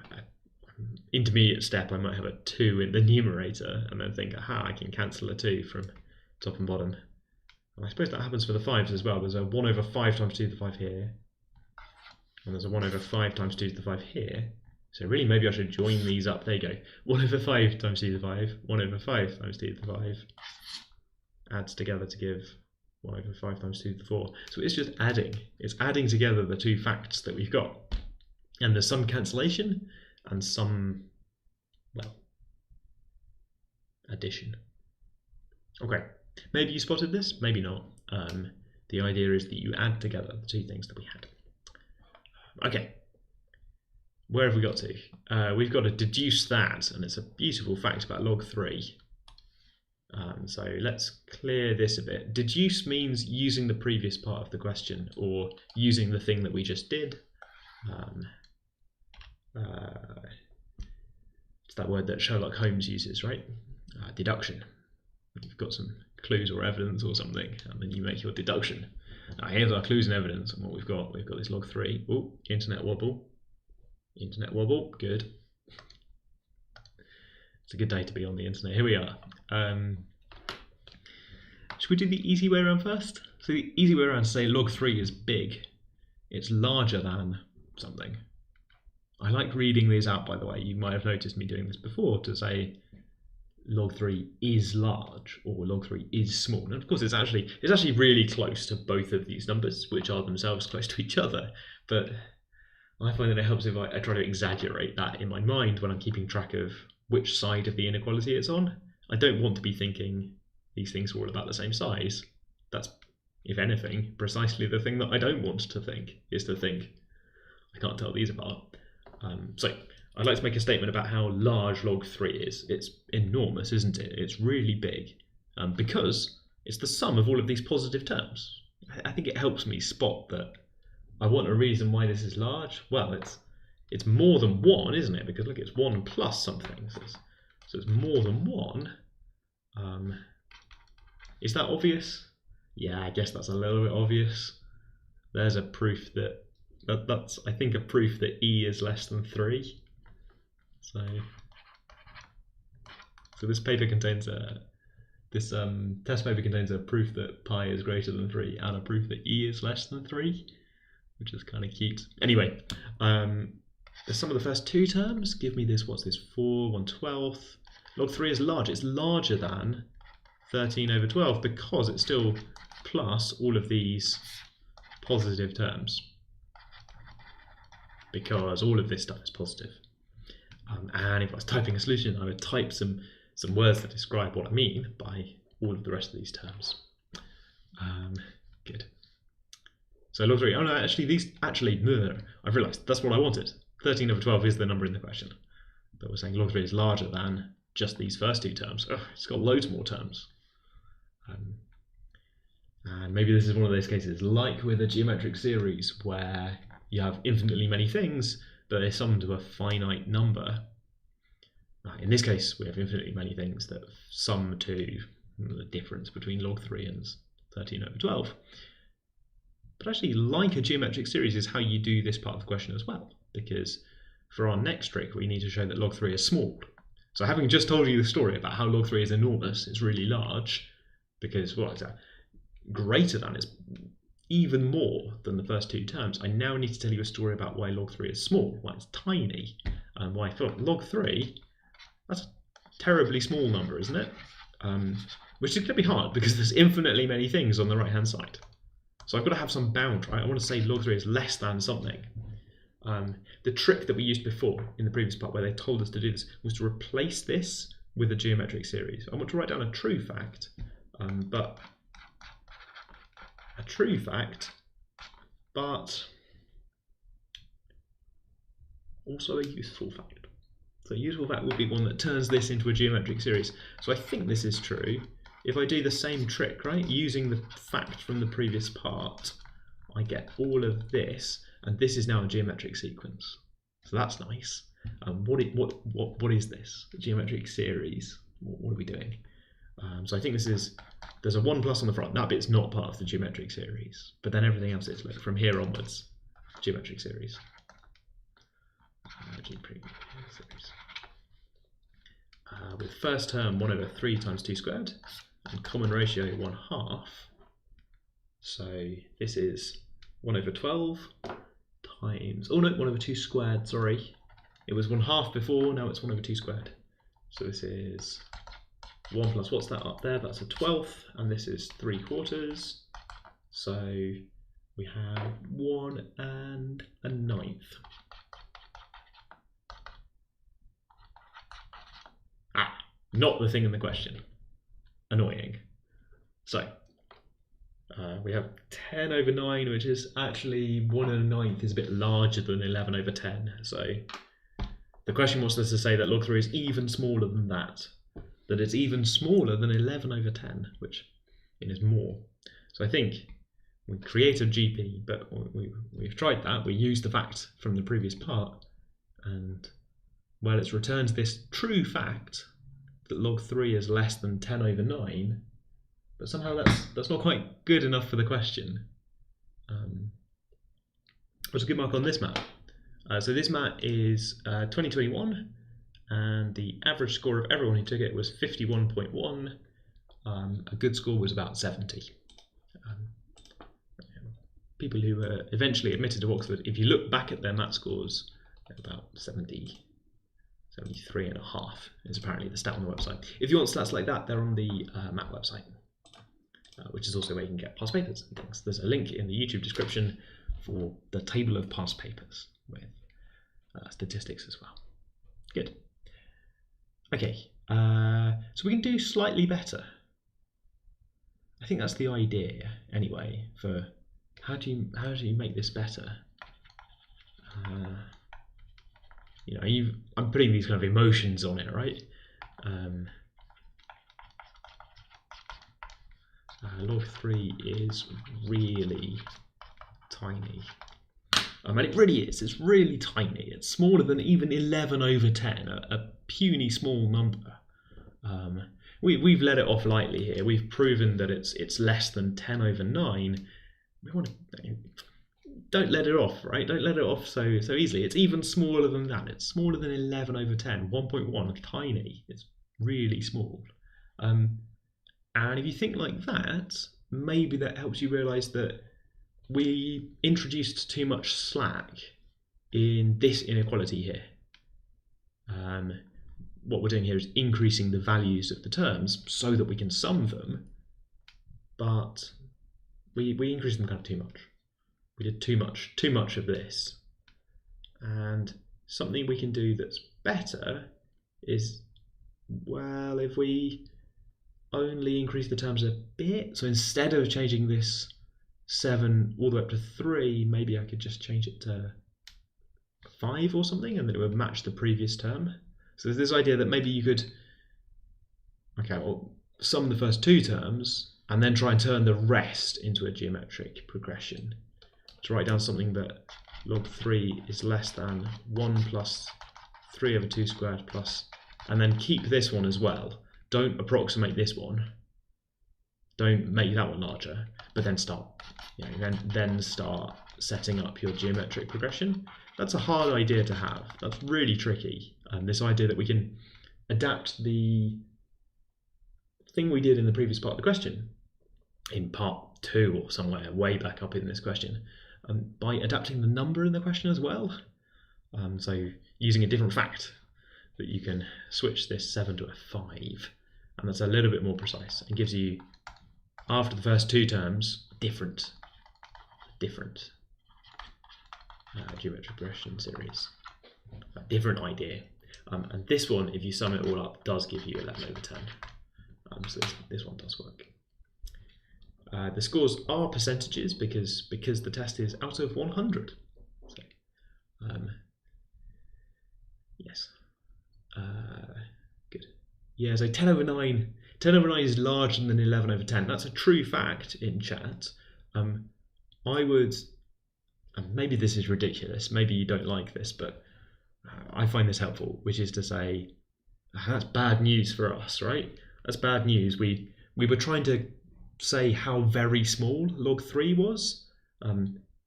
intermediate step. I might have a 2 in the numerator and then think, aha, I can cancel a 2 from top and bottom. And I suppose that happens for the 5s as well. There's a 1 over 5 times 2 to the 5 here, and there's a 1 over 5 times 2 to the 5 here. So really, maybe I should join these up. There you go. 1 over 5 times 2 to the 5, 1 over 5 times 2 to the 5 adds together to give 1 over 5 times 2 to the 4. So it's just adding. It's adding together the two facts that we've got. And there's some cancellation and some, well, addition. Okay. Maybe you spotted this, maybe not. The idea is that you add together the two things that we had. Okay. Where have we got to? We've got to deduce that, and it's a beautiful fact about log 3. So let's clear this a bit. Deduce means using the previous part of the question, or using the thing that we just did. It's that word that Sherlock Holmes uses, right? Deduction. You've got some clues or evidence or something, and then you make your deduction. Now here's our clues and evidence, and what we've got this log 3. Oh, internet wobble. Internet wobble, good. It's a good day to be on the internet. Here we are. Should we do the easy way around first? So the easy way around is to say log 3 is big. It's larger than something. I like reading these out, by the way. You might have noticed me doing this before, to say log 3 is large or log 3 is small. And of course it's actually really close to both of these numbers, which are themselves close to each other. But I find that it helps if I try to exaggerate that in my mind when I'm keeping track of which side of the inequality it's on. I don't want to be thinking these things are all about the same size. That's, if anything, precisely the thing that I don't want to think, is to think I can't tell these apart. So I'd like to make a statement about how large log 3 is. It's enormous, isn't it? It's really big, because it's the sum of all of these positive terms. I think it helps me spot that I want a reason why this is large. Well, it's more than 1, isn't it? Because look, it's 1 plus something. So it's more than 1. Is that obvious? Yeah, I guess that's a little bit obvious. There's a proof that's I think a proof that e is less than 3. So this paper contains test paper contains a proof that pi is greater than 3 and a proof that e is less than 3, which is kind of cute. Anyway, the sum of the first 2 terms give me this. What's this? 4 1/12. Log 3 is large. It's larger than 13/12 because it's still plus all of these positive terms, because all of this stuff is positive. And if I was typing a solution, I would type some words that describe what I mean by all of the rest of these terms. Good. So log 3. Oh no, no, I've realised that's what I wanted. 13/12 is the number in the question, but we're saying log 3 is larger than just these first 2 terms. Oh, it's got loads more terms. And maybe this is one of those cases, like with a geometric series, where you have infinitely many things, but they sum to a finite number. In this case, we have infinitely many things that sum to the difference between log 3 and 13/12. But actually, like a geometric series is how you do this part of the question as well, because for our next trick, we need to show that log 3 is small. So having just told you the story about how log 3 is enormous, it's really large, because what is that? Greater than is even more than the first 2 terms. I now need to tell you a story about why log 3 is small, why it's tiny, and why log 3, that's a terribly small number, isn't it? Which is going to be hard because there's infinitely many things on the right hand side. So I've got to have some bound, right? I want to say log 3 is less than something. The trick that we used before in the previous part where they told us to do this was to replace this with a geometric series. I want to write down a true fact, but also a useful fact. So a useful fact would be one that turns this into a geometric series. So I think this is true. If I do the same trick, right, using the fact from the previous part, I get all of this, and this is now a geometric sequence. So that's nice. What is this? A geometric series? What are we doing? So I think there's a 1 plus on the front. That bit's not part of the geometric series, but then everything else is, like, from here onwards, geometric series. With first term 1/3 times 2 squared, and common ratio 1/2. So this is 1/12 times, oh no, 1/2 squared, sorry. It was 1/2 before, now it's 1/2 squared. So this is 1 plus, what's that up there? That's a 12th, and this is 3/4. So we have 1 1/9. Not the thing in the question. Annoying. So we have 10/9, which is actually 1 1/9 is a bit larger than 11/10. So the question wants us to say that log 3 is even smaller than that. That it's even smaller than 11/10, which is more. So I think we create a GP, but we've tried that. We used the fact from the previous part, and well, it's returned this true fact that log 3 is less than 10/9, but somehow that's not quite good enough for the question. What's a good mark on this mat? So this mat is 2021, and the average score of everyone who took it was 51.1. A good score was about 70. People who were eventually admitted to Oxford, if you look back at their mat scores, they're about 70, 73.5 is apparently the stat on the website. If you want stats like that, they're on the MAT website, which is also where you can get past papers and things. There's a link in the YouTube description for the table of past papers with statistics as well. Good. Okay, so we can do slightly better. I think that's the idea anyway. For how do you make this better? You know, I'm putting these kind of emotions on it, right? Log 3 is really tiny. And it really is. It's really tiny. It's smaller than even 11/10, a puny small number. We've let it off lightly here. We've proven that it's less than 10/9. We want to don't let it off, right? Don't let it off so easily. It's even smaller than that. It's smaller than 11/10. 1.1, tiny. It's really small. And if you think like that, maybe that helps you realise that we introduced too much slack in this inequality here. What we're doing here is increasing the values of the terms so that we can sum them, but we increased them kind of too much. We did too much of this. And something we can do that's better is, well, if we only increase the terms a bit, so instead of changing this 7 all the way up to 3, maybe I could just change it to 5 or something, and then it would match the previous term. So there's this idea that maybe you could, okay, well, sum the first 2 terms and then try and turn the rest into a geometric progression. To write down something that log 3 is less than 1 plus 3/2 squared plus, and then keep this one as well. Don't approximate this one. Don't make that one larger, but then start, then start setting up your geometric progression. That's a hard idea to have. That's really tricky. This idea that we can adapt the thing we did in the previous part of the question, in part 2 or somewhere way back up in this question, by adapting the number in the question as well. So using a different fact, that you can switch this 7 to a 5, and that's a little bit more precise and gives you, after the first 2 terms, different geometric progression series. A different idea. And this one, if you sum it all up, does give you 11/10. So this one does work. The scores are percentages because the test is out of 100. So, yes. Good. Yeah, so 10/9 is larger than 11/10. That's a true fact in chat. I would, maybe this is ridiculous, maybe you don't like this, but I find this helpful, which is to say, that's bad news for us, right? That's bad news. We were trying to say how very small log 3 was,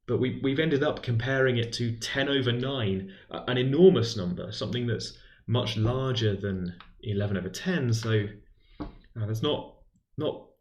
but we've ended up comparing it to 10/9, an enormous number, something that's much larger than 11/10. So that's not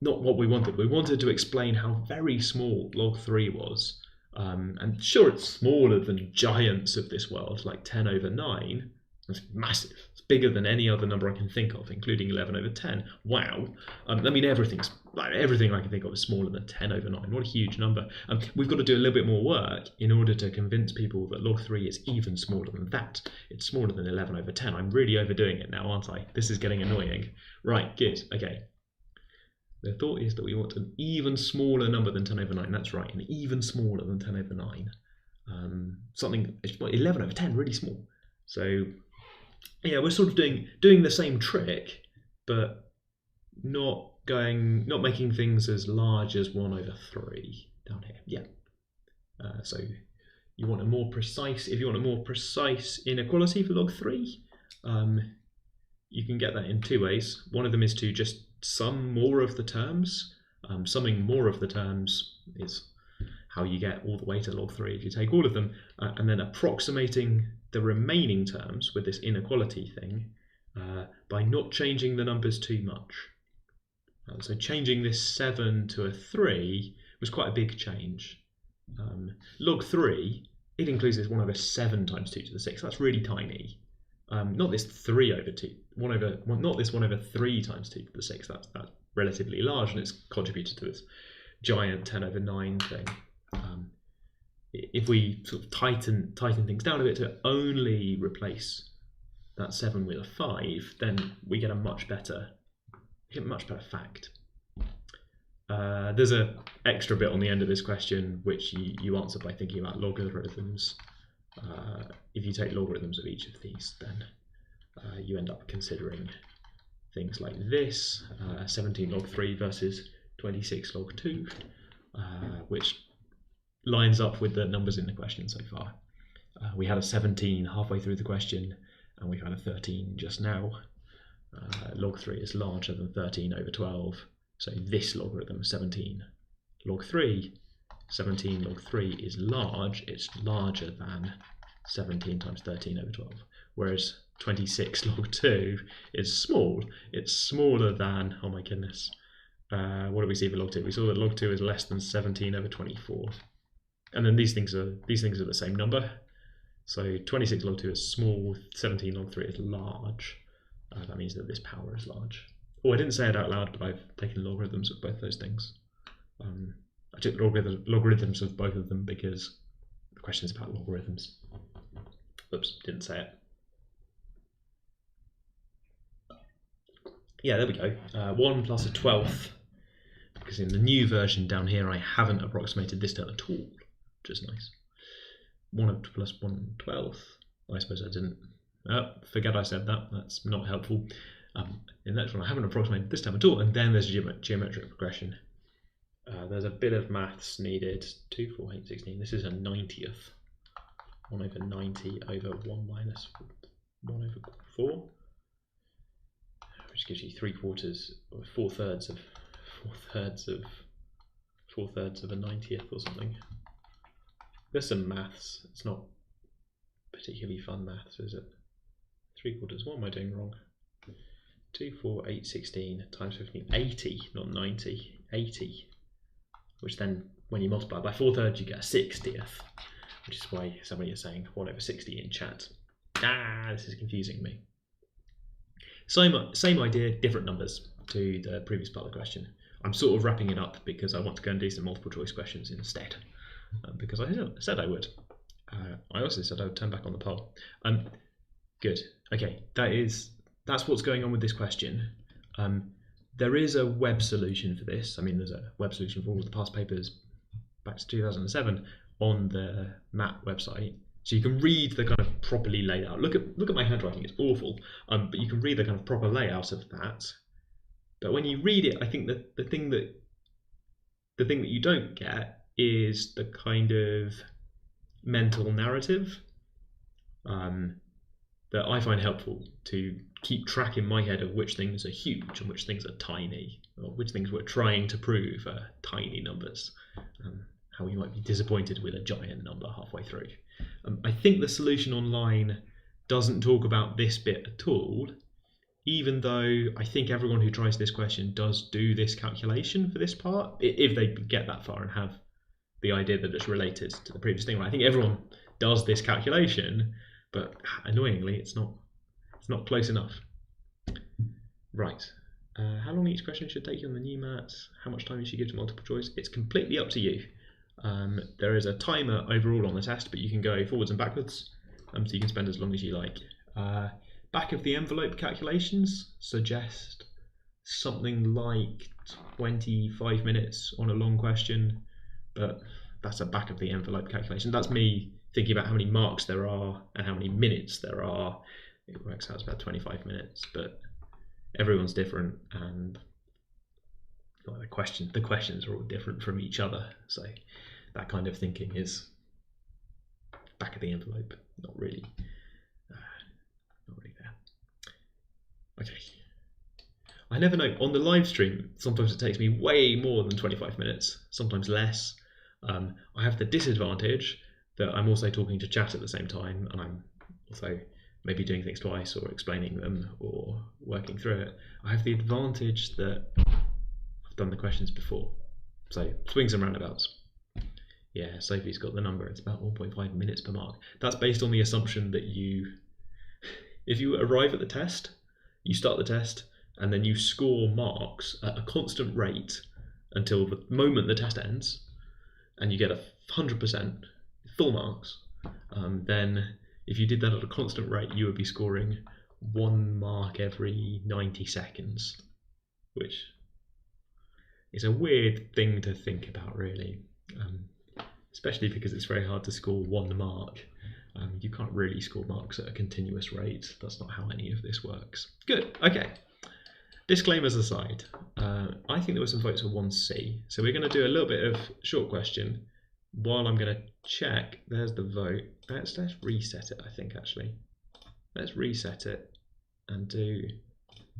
what we wanted. We wanted to explain how very small log 3 was. And sure, it's smaller than giants of this world, like 10/9. That's massive. It's bigger than any other number I can think of, including 11/10. Wow. I mean, everything I can think of is smaller than 10/9. What a huge number. We've got to do a little bit more work in order to convince people that log 3 is even smaller than that. It's smaller than 11/10. I'm really overdoing it now, aren't I? This is getting annoying. Right, good. Okay. The thought is that we want an even smaller number than 10/9. That's right, an even smaller than 10/9. Something 11/10, really small. So yeah, we're sort of doing the same trick, but not making things as large as 1/3 down here. Yeah. So you want a more precise. If you want a more precise inequality for log 3, you can get that in 2 ways. One of them is to just sum more of the terms. Summing more of the terms is how you get all the way to log 3 if you take all of them, and then approximating the remaining terms with this inequality thing by not changing the numbers too much. So changing this 7 to a 3 was quite a big change. Log 3, it includes this 1 over 7 times 2 to the 6. That's really tiny. Not this 3 over 2, not this 1 over 3 times 2 to the 6. That's relatively large, and it's contributed to this giant 10 over 9 thing. If we sort of tighten things down a bit to only replace that 7 with a 5, then we get a much better fact. There's an extra bit on the end of this question which you answer by thinking about logarithms. If you take logarithms of each of these, then you end up considering things like this, 17 log 3 versus 26 log 2, which lines up with the numbers in the question so far. We had a 17 halfway through the question, and we've had a 13 just now. Log 3 is larger than 13 over 12, so this logarithm, 17 log 3, 17 log 3 is large, it's larger than 17 times 13 over 12, whereas 26 log 2 is small, it's smaller than, oh my goodness, what did we see for log 2? We saw that log 2 is less than 17 over 24. And then these things are the same number. So 26 log 2 is small, 17 log 3 is large. That means that this power is large. Oh, I didn't say it out loud, but I've taken logarithms of both those things. I took logarithms of both of them because the question is about logarithms. Oops, didn't say it. Yeah, there we go. 1 plus a 12th. Because in the new version down here, I haven't approximated this term at all, which is nice. 1 plus 1 12th. I suppose I didn't. Forget I said that. That's not helpful. In the next one, I haven't approximated this term at all. And then there's geometric progression. There's a bit of maths needed. 2, 4, 8, 16. This is a 90th. 1 over 90 over 1 minus 1 over 4. Which gives you 3/4 or 4/3 of a 90th or something. There's some maths. It's not particularly fun maths, is it? 3/4. What am I doing wrong? 2, 4, 8, 16 times 15. 80, not 90. 80. Which then, when you multiply by 4/3, you get a 60th. Which is why somebody is saying 1 over 60 in chat. This is confusing me. Same idea, different numbers to the previous part of the question. I'm sort of wrapping it up because I want to go and do some multiple choice questions instead. Because I said I would. I also said I would turn back on the poll. Good. Okay, that's what's going on with this question. There is a web solution for this. I mean, there's a web solution for all of the past papers back to 2007 on the MAT website. So you can read the kind of properly laid out. Look at my handwriting; it's awful. But you can read the kind of proper layout of that. But when you read it, I think that the thing that you don't get is the kind of mental narrative that I find helpful to keep track in my head of which things are huge and which things are tiny, or which things we're trying to prove are tiny numbers. How you might be disappointed with a giant number halfway through. I think the solution online doesn't talk about this bit at all, even though I think everyone who tries this question does do this calculation for this part, if they get that far and have the idea that it's related to the previous thing. I think everyone does this calculation, but annoyingly, it's not close enough. Right. How long each question should take on the new maths? How much time you should give to multiple choice? It's completely up to you. There is a timer overall on the test, but you can go forwards and backwards, so you can spend as long as you like. Back of the envelope calculations suggest something like 25 minutes on a long question, but that's a back of the envelope calculation. That's me thinking about how many marks there are and how many minutes there are. It works out as about 25 minutes, but everyone's different, and the questions are all different from each other, so that kind of thinking is back of the envelope, not really there. Okay, I never know. On the live stream, sometimes it takes me way more than 25 minutes, sometimes less. I have the disadvantage that I'm also talking to chat at the same time, and I'm also maybe doing things twice or explaining them or working through it. I have the advantage that I've done the questions before. So swings and roundabouts. Yeah, Sophie's got the number. It's about 1.5 minutes per mark. That's based on the assumption that if you arrive at the test, you start the test, and then you score marks at a constant rate until the moment the test ends, and you get 100% full marks, then if you did that at a constant rate, you would be scoring 1 mark every 90 seconds, which is a weird thing to think about, really, especially because it's very hard to score 1 mark. You can't really score marks at a continuous rate. That's not how any of this works. Good, okay. Disclaimers aside, I think there were some votes for 1C, so we're going to do a little bit of short question while I'm going to check. There's the vote. Let's reset it, I think, actually. Let's reset it and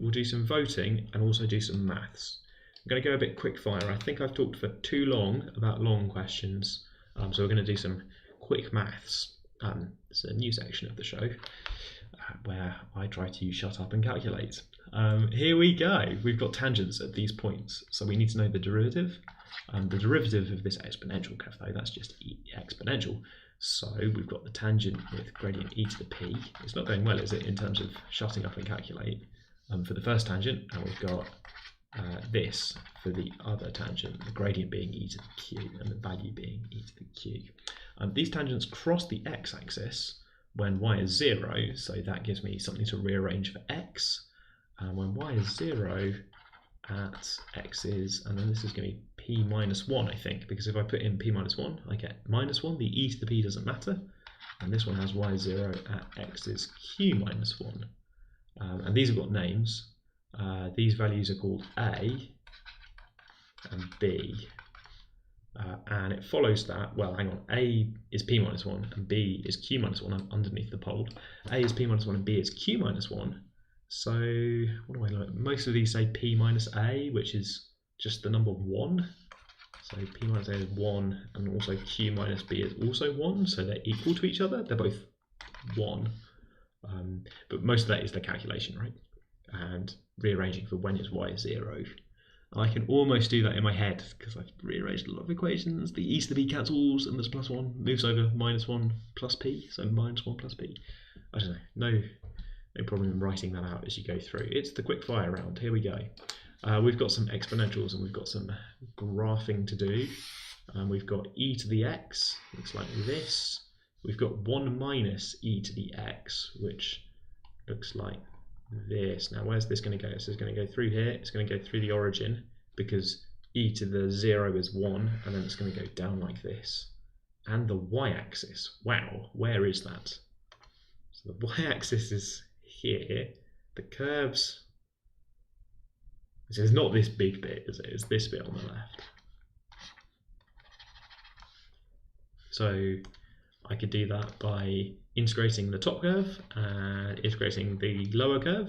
we'll do some voting and also do some maths. I'm going to go a bit quick fire. I think I've talked for too long about long questions, so we're going to do some quick maths. It's a new section of the show where I try to shut up and calculate. Here we go. We've got tangents at these points, so we need to know the derivative. The derivative of this exponential curve, though, that's just exponential. So we've got the tangent with gradient e to the p. It's not going well, is it, in terms of shutting up and calculate for the first tangent, and we've got this for the other tangent, the gradient being e to the q and the value being e to the q. These tangents cross the x-axis when y is 0, so that gives me something to rearrange for x. When y is 0 at x is, and then this is going to be p minus 1, I think, because if I put in p minus 1, I get minus 1, the e to the p doesn't matter, and this one has y is 0 at x is q minus 1. And these have got names. These values are called a and b. And it follows that, well, hang on, a is p minus 1 and b is q minus 1. I'm underneath the pole. A is p minus 1 and b is q minus 1. So, what do I like? Most of these say p minus a, which is just the number 1. So p minus a is 1, and also q minus b is also 1, so they're equal to each other. They're both 1. But most of that is the calculation, right? And rearranging for when y is 0. I can almost do that in my head because I've rearranged a lot of equations. The e to the b cancels and there's plus 1 moves over minus 1 plus p, so minus 1 plus p. I don't know, no problem in writing that out as you go through. It's the quick fire round. Here we go. We've got some exponentials and we've got some graphing to do. We've got e to the x, looks like this. We've got 1 minus e to the x, which looks like this. Now, where's this going to go? This is going to go through here. It's going to go through the origin because e to the 0 is 1, and then it's going to go down like this. And the y-axis, wow, where is that? So the y-axis is here. The curves, this is not this big bit, is it? It's this bit on the left. So I could do that by integrating the top curve and integrating the lower curve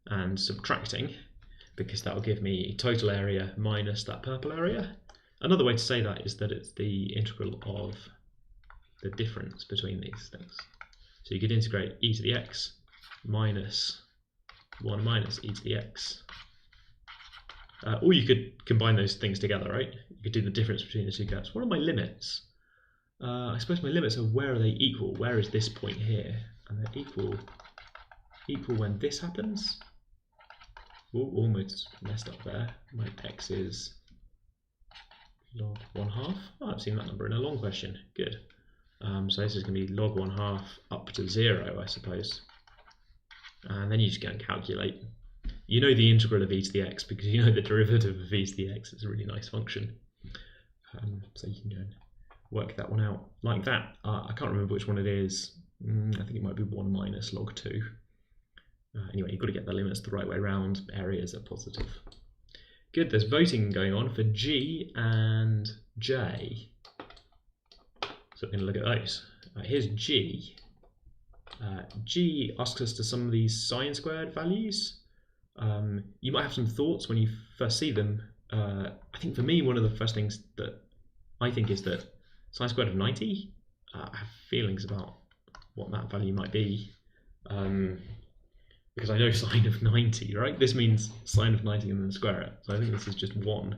and subtracting, because that will give me total area minus that purple area. Another way to say that is that it's the integral of the difference between these things. So you could integrate e to the x minus 1 minus e to the x. Or you could combine those things together, right? You could do the difference between the two curves. What are my limits? I suppose my limits are where are they equal? Where is this point here? And they're equal when this happens. Ooh, almost messed up there. My x is log 1/2. Oh, I've seen that number in a long question. Good. So this is going to be log 1/2 up to 0, I suppose. And then you just go and calculate. You know the integral of e to the x because you know the derivative of e to the x. It's a really nice function. So you can go and work that one out like that. I can't remember which one it is. I think it might be 1 minus log 2. Anyway, you've got to get the limits the right way around. Areas are positive. Good, there's voting going on for G and J. So we're going to look at those. Here's G. G asks us to sum these sine squared values. You might have some thoughts when you first see them. I think for me, one of the first things that I think is that Sine squared of 90? I have feelings about what that value might be. Because I know sine of 90, right? This means sine of 90 and then square it. So I think this is just 1.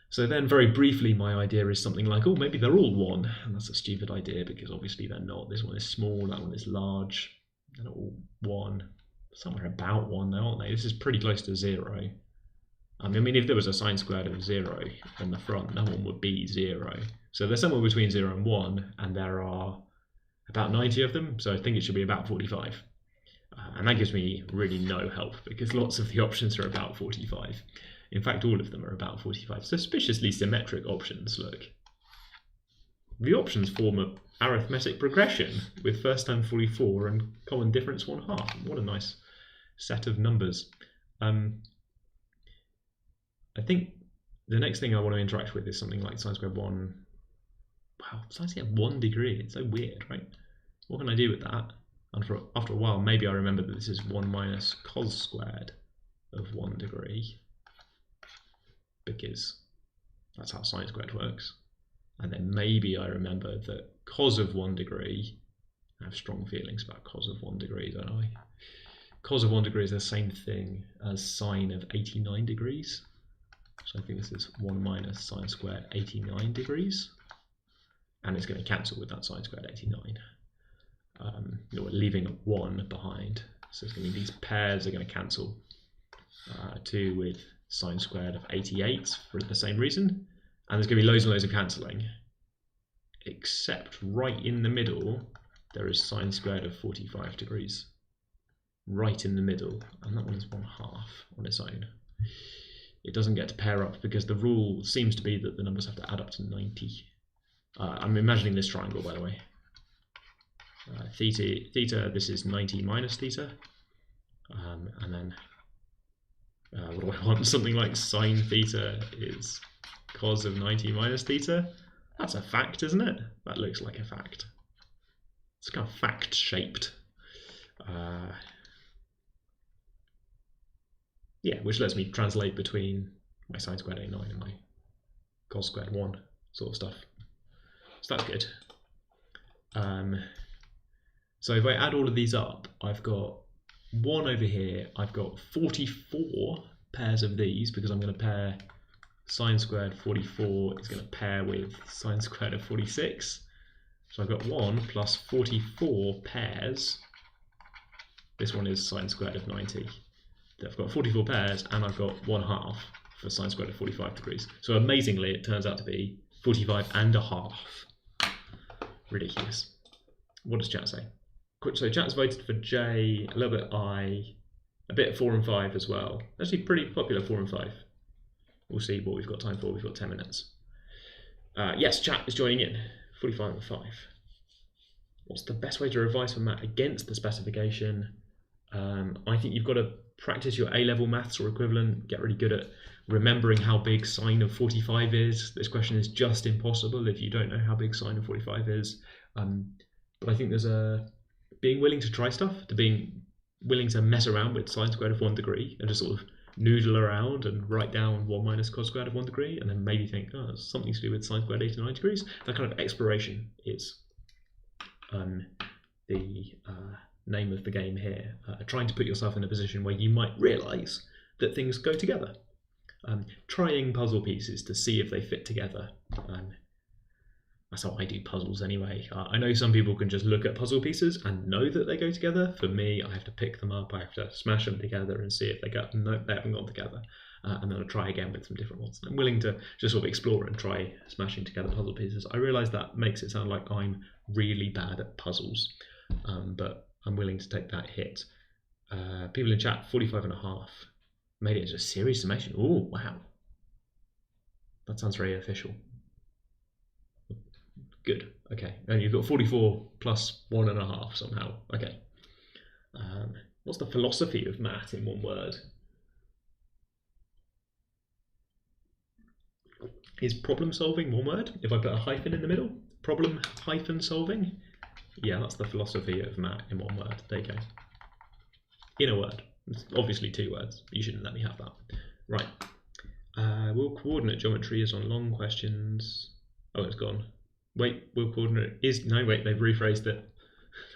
So then very briefly my idea is something like, oh, maybe they're all 1. And that's a stupid idea because obviously they're not. This one is small, that one is large. They're all 1. Somewhere about 1 though, aren't they? This is pretty close to 0. I mean, if there was a sine squared of 0 in the front, that one would be 0. So they're somewhere between 0 and 1, and there are about 90 of them, so I think it should be about 45. And that gives me really no help, because lots of the options are about 45. In fact, all of them are about 45. Suspiciously symmetric options, look. The options form an arithmetic progression, with first term 44 and common difference 1/2. What a nice set of numbers. I think the next thing I want to interact with is something like sine squared 1. Wow, sine squared 1 degree. It's so weird, right? What can I do with that? And after a while, maybe I remember that this is 1 minus cos squared of 1 degree, because that's how sine squared works. And then maybe I remember that cos of 1 degree, I have strong feelings about cos of 1 degree, don't I? Cos of 1 degree is the same thing as sine of 89 degrees. So I think this is 1 minus sine squared 89 degrees. And it's going to cancel with that sine squared 89. We're leaving a 1 behind. So it's going to be these pairs are going to cancel. 2 with sine squared of 88 for the same reason. And there's going to be loads and loads of cancelling. Except right in the middle, there is sine squared of 45 degrees. Right in the middle. And that one is 1/2 on its own. It doesn't get to pair up because the rule seems to be that the numbers have to add up to 90. I'm imagining this triangle, by the way. Theta, this is 90 minus theta. And then, what do I want? Something like sine theta is cos of 90 minus theta. That's a fact, isn't it? That looks like a fact. It's kind of fact-shaped. Yeah, which lets me translate between my sine squared 89 and my cos squared 1 sort of stuff. So that's good. So if I add all of these up, I've got 1 over here. I've got 44 pairs of these because I'm going to pair sine squared 44 is going to pair with sine squared of 46. So I've got 1 plus 44 pairs. This one is sine squared of 90. I've got 44 pairs and I've got 1/2 for sine squared of 45 degrees. So amazingly, it turns out to be 45.5. Ridiculous. What does chat say? So chat's voted for J, a little bit I, a bit 4 and 5 as well. Actually pretty popular 4 and 5. We'll see what we've got time for. We've got 10 minutes. Yes, chat is joining in. 45 and 5. What's the best way to revise for math against the specification? I think you've got to practice your A-level maths or equivalent, get really good at remembering how big sine of 45 is. This question is just impossible if you don't know how big sine of 45 is. But I think there's a being willing to try stuff, to being willing to mess around with sine squared of 1 degree and just sort of noodle around and write down 1 minus cos squared of 1 degree and then maybe think, oh, it's something to do with sine squared 89 degrees. That kind of exploration is the name of the game here. Trying to put yourself in a position where you might realise that things go together. Trying puzzle pieces to see if they fit together. That's how I do puzzles anyway. I know some people can just look at puzzle pieces and know that they go together. For me, I have to pick them up, I have to smash them together and see if they go. No, they haven't gone together. And then I'll try again with some different ones. I'm willing to just sort of explore and try smashing together puzzle pieces. I realise that makes it sound like I'm really bad at puzzles, but I'm willing to take that hit. People in chat, 45.5. Made it as a series summation. Oh, wow. That sounds very official. Good. Okay. And you've got 44 plus 1.5 somehow. Okay. What's the philosophy of math in one word? Is problem solving one word? If I put a hyphen in the middle? Problem hyphen solving? Yeah, that's the philosophy of math in one word. There you go. In a word. It's obviously 2 words. You shouldn't let me have that. Right. Will coordinate geometry is on long questions. Oh, it's gone. Wait, will coordinate is no wait, they've rephrased it.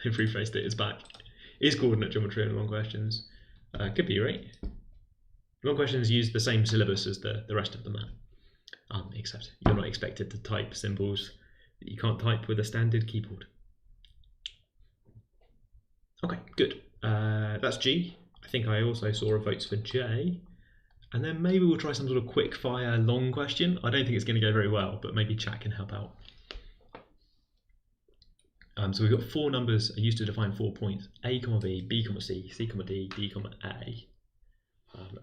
They've rephrased it, it's back. Is coordinate geometry in long questions? Could be, right? Long questions use the same syllabus as the rest of the mat. Except you're not expected to type symbols that you can't type with a standard keyboard. Okay, good. That's G. I think I also saw votes for J. And then maybe we'll try some sort of quick fire long question. I don't think it's going to go very well, but maybe chat can help out. So we've got 4 numbers are used to define 4 points: A, B, B, C, C, D, D, A.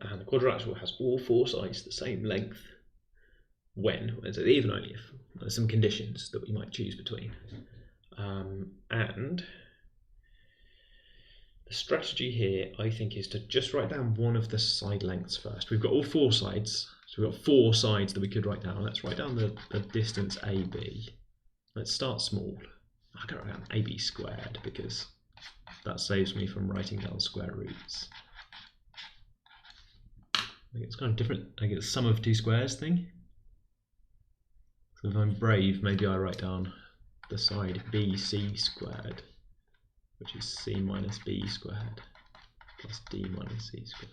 And the quadrilateral has all 4 sides the same length when, so even only if there's some conditions that we might choose between. And the strategy here, I think, is to just write down one of the side lengths first. We've got all 4 sides, so we've got 4 sides that we could write down. Let's write down the distance AB. Let's start small. I'll go around AB squared because that saves me from writing down square roots. I think it's kind of different. I get the sum of 2 squares thing. So if I'm brave, maybe I write down the side BC squared, which is C minus B squared plus D minus C squared.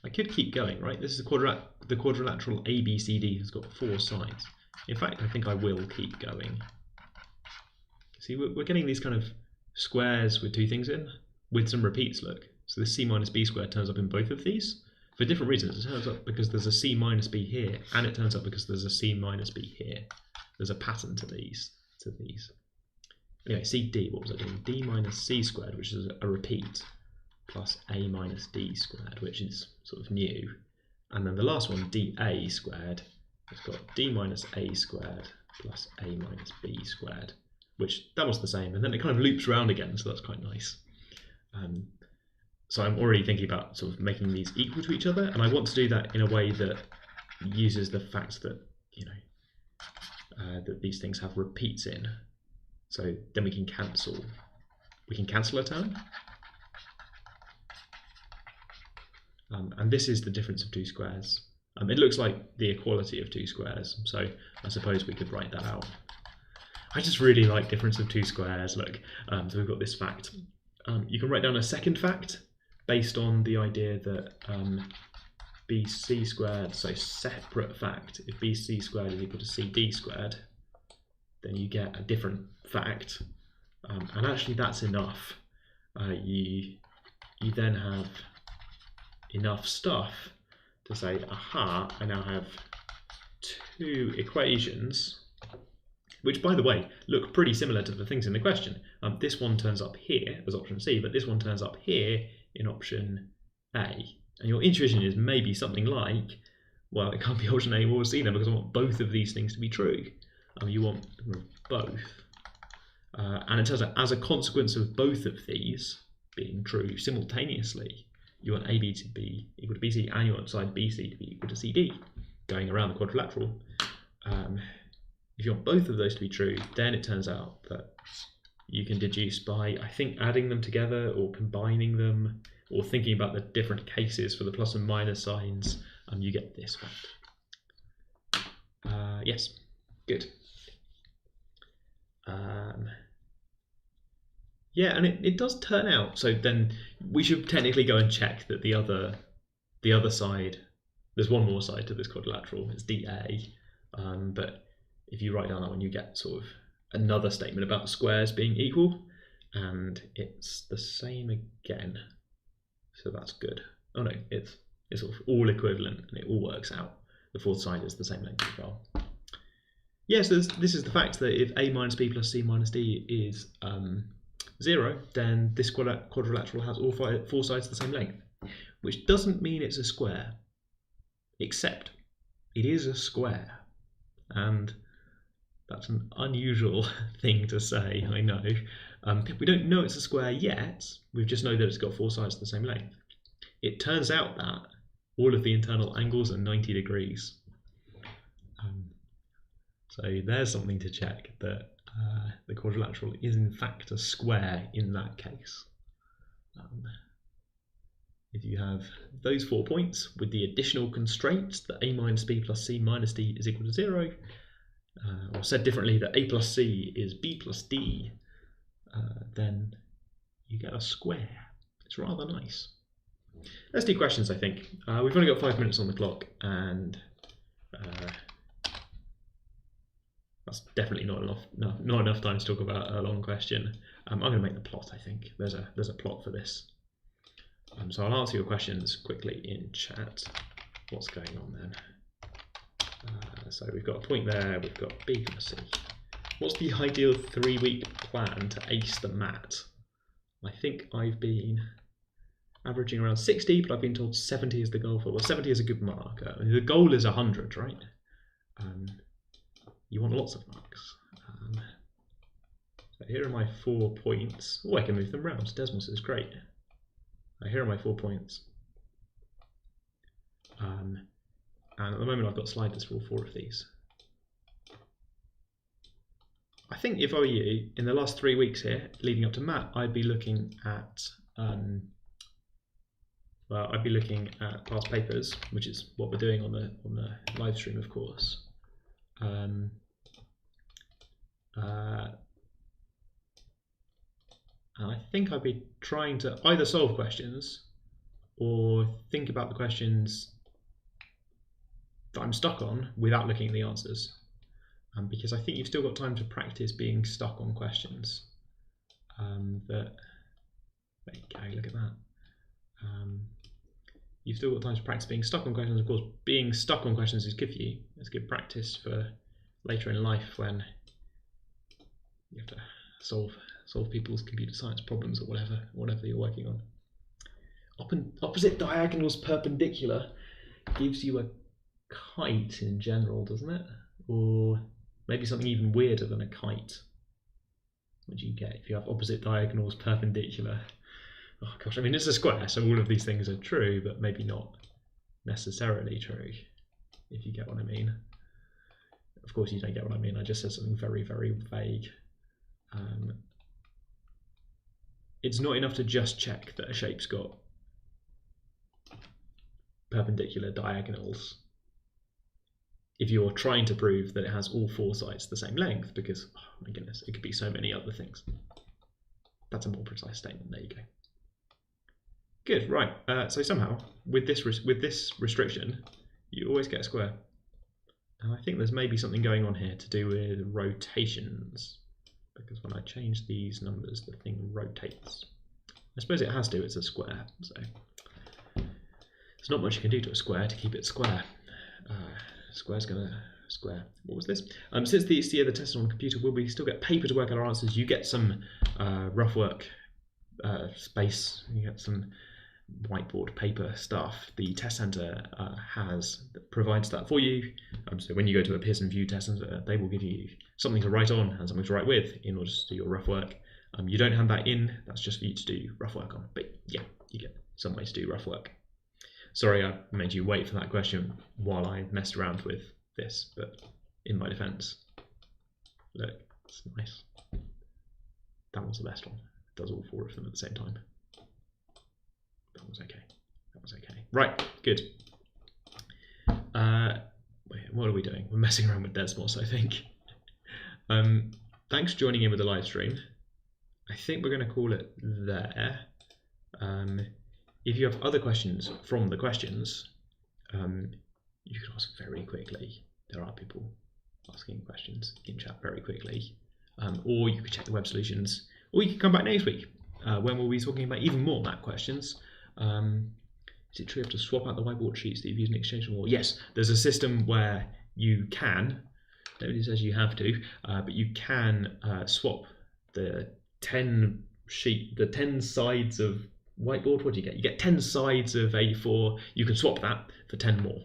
I could keep going, right? This is the quadrilateral ABCD has got 4 sides. In fact, I think I will keep going. See, we're getting these kind of squares with 2 things in, with some repeats, look. So the C minus B squared turns up in both of these. For different reasons. It turns up because there's a C minus B here, and it turns up because there's a C minus B here. There's a pattern to these. Anyway, CD, what was I doing? D minus C squared, which is a repeat, plus A minus D squared, which is sort of new. And then the last one, DA squared, has got D minus A squared plus A minus B squared, which that was the same. And then it kind of loops around again, so that's quite nice. So I'm already thinking about sort of making these equal to each other, and I want to do that in a way that uses the fact that, you know, that these things have repeats in. So then we can cancel a term. And this is the difference of 2 squares. It looks like the equality of 2 squares, so I suppose we could write that out. I just really like difference of 2 squares. Look, so we've got this fact. You can write down a second fact based on the idea that BC squared, so separate fact, if BC squared is equal to CD squared, then you get a different fact, and actually that's enough. You then have enough stuff to say, aha, I now have 2 equations, which, by the way, look pretty similar to the things in the question. This one turns up here as option C, but this one turns up here in option A. And your intuition is maybe something like, well, it can't be option A or C then, because I want both of these things to be true. You want both. And it turns out, as a consequence of both of these being true simultaneously, you want AB to be equal to BC, and you want side BC to be equal to CD, going around the quadrilateral. If you want both of those to be true, then it turns out that you can deduce by, I think, adding them together or combining them, or thinking about the different cases for the plus and minus signs, you get this fact. Yes, good. Yeah, and it does turn out, so then we should technically go and check that the other side, there's one more side to this quadrilateral, it's DA, but if you write down that one, you get sort of another statement about squares being equal, and it's the same again, so that's good. Oh no, it's sort of all equivalent, and it all works out. The 4th side is the same length as well. Yes, yeah, so this is the fact that if A minus B plus C minus D is 0, then this quadrilateral has all 4 sides the same length, which doesn't mean it's a square, except it is a square, and that's an unusual thing to say, I know. We don't know it's a square yet, we just know that it's got 4 sides the same length. It turns out that all of the internal angles are 90 degrees. So there's something to check, that the quadrilateral is in fact a square in that case. If you have those 4 points with the additional constraint that A minus B plus C minus D is equal to 0, or said differently, that a plus c is b plus d, then you get a square. It's rather nice. Let's do questions, I think. We've only got 5 minutes on the clock, and that's definitely not enough time to talk about a long question. I'm going to make the plot, I think. There's a plot for this. So I'll answer your questions quickly in chat. What's going on then? So we've got a point there, we've got B plus C. What's the ideal 3-week plan to ace the MAT? I think I've been averaging around 60, but I've been told 70 is the goal for. Well, 70 is a good mark. The goal is 100, right? You want lots of marks. So here are my 4 points. Oh, I can move them around. Desmos is great. Here are my 4 points. And at the moment I've got sliders for all 4 of these. I think if I were you, in the last 3 weeks here, leading up to MAT, I'd be looking at past papers, which is what we're doing on the live stream, of course. And I think I'd be trying to either solve questions or think about the questions that I'm stuck on without looking at the answers. Because I think you've still got time to practice being stuck on questions. There you go, look at that. You've still got time to practice being stuck on questions. Of course, being stuck on questions is good for you. It's good practice for later in life when you have to solve people's computer science problems or whatever you're working on. Opposite diagonals perpendicular gives you a kite in general, doesn't it? Or maybe something even weirder than a kite. What do you get if you have opposite diagonals perpendicular? Oh gosh, I mean it's a square, so all of these things are true, but maybe not necessarily true, if you get what I mean. Of course you don't get what I mean, I just said something very, very vague. It's not enough to just check that a shape's got perpendicular diagonals if you're trying to prove that it has all 4 sides the same length, because, oh my goodness, it could be so many other things. That's a more precise statement, there you go. Good, right, so somehow, with this restriction, you always get a square. And I think there's maybe something going on here to do with rotations, because when I change these numbers, the thing rotates. I suppose it has to, it's a square, so there's not much you can do to a square to keep it square. Square's gonna square. What was this? Since this year the test is on computer, will we still get paper to work out our answers? You get some rough work space, you get some whiteboard paper stuff. The test centre provides that for you. So when you go to a Pearson VUE test centre, they will give you something to write on and something to write with in order to do your rough work. You don't hand that in, that's just for you to do rough work on. But yeah, you get some way to do rough work. Sorry I made you wait for that question while I messed around with this, but in my defence, look, it's nice. That was the best one. It does all 4 of them at the same time. That was okay. That was okay. Right, good. Wait, what are we doing? We're messing around with Desmos, I think. Thanks for joining in with the live stream. I think we're going to call it there. If you have other questions from the questions, you can ask very quickly. There are people asking questions. You can chat very quickly. Or you can check the web solutions. Or you can come back next week when we'll be talking about even more MAT questions. Is it true you have to swap out the whiteboard sheets that you've used in exchange for more? Yes, there's a system where you can, nobody says you have to, but you can swap the 10 sides of whiteboard. What do you get? You get 10 sides of A4. You can swap that for 10 more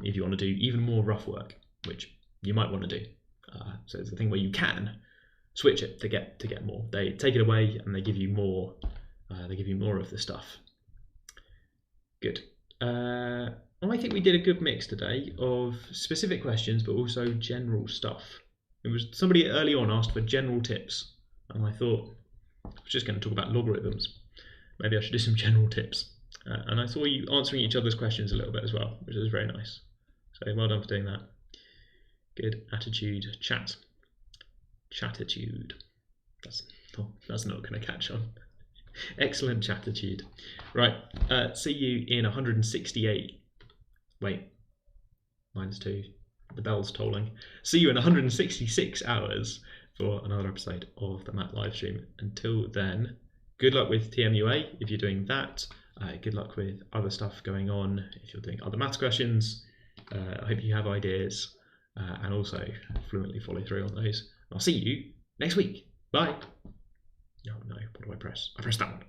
if you want to do even more rough work, which you might want to do. So it's the thing where you can switch it to get more. They take it away and they give you more. They give you more of the stuff. Good. I think we did a good mix today of specific questions, but also general stuff. It was somebody early on asked for general tips, and I thought I was just going to talk about logarithms. Maybe I should do some general tips. And I saw you answering each other's questions a little bit as well, which was very nice. So well done for doing that. Good attitude, chat. Chatitude. That's not going to catch on. Excellent chatitude. Right, see you in 168. Wait, -2. The bell's tolling. See you in 166 hours for another episode of the MAT Livestream. Until then, good luck with TMUA if you're doing that. Good luck with other stuff going on if you're doing other maths questions. I hope you have ideas and also fluently follow through on those. I'll see you next week. Bye. Oh no, what do I press? I pressed that one.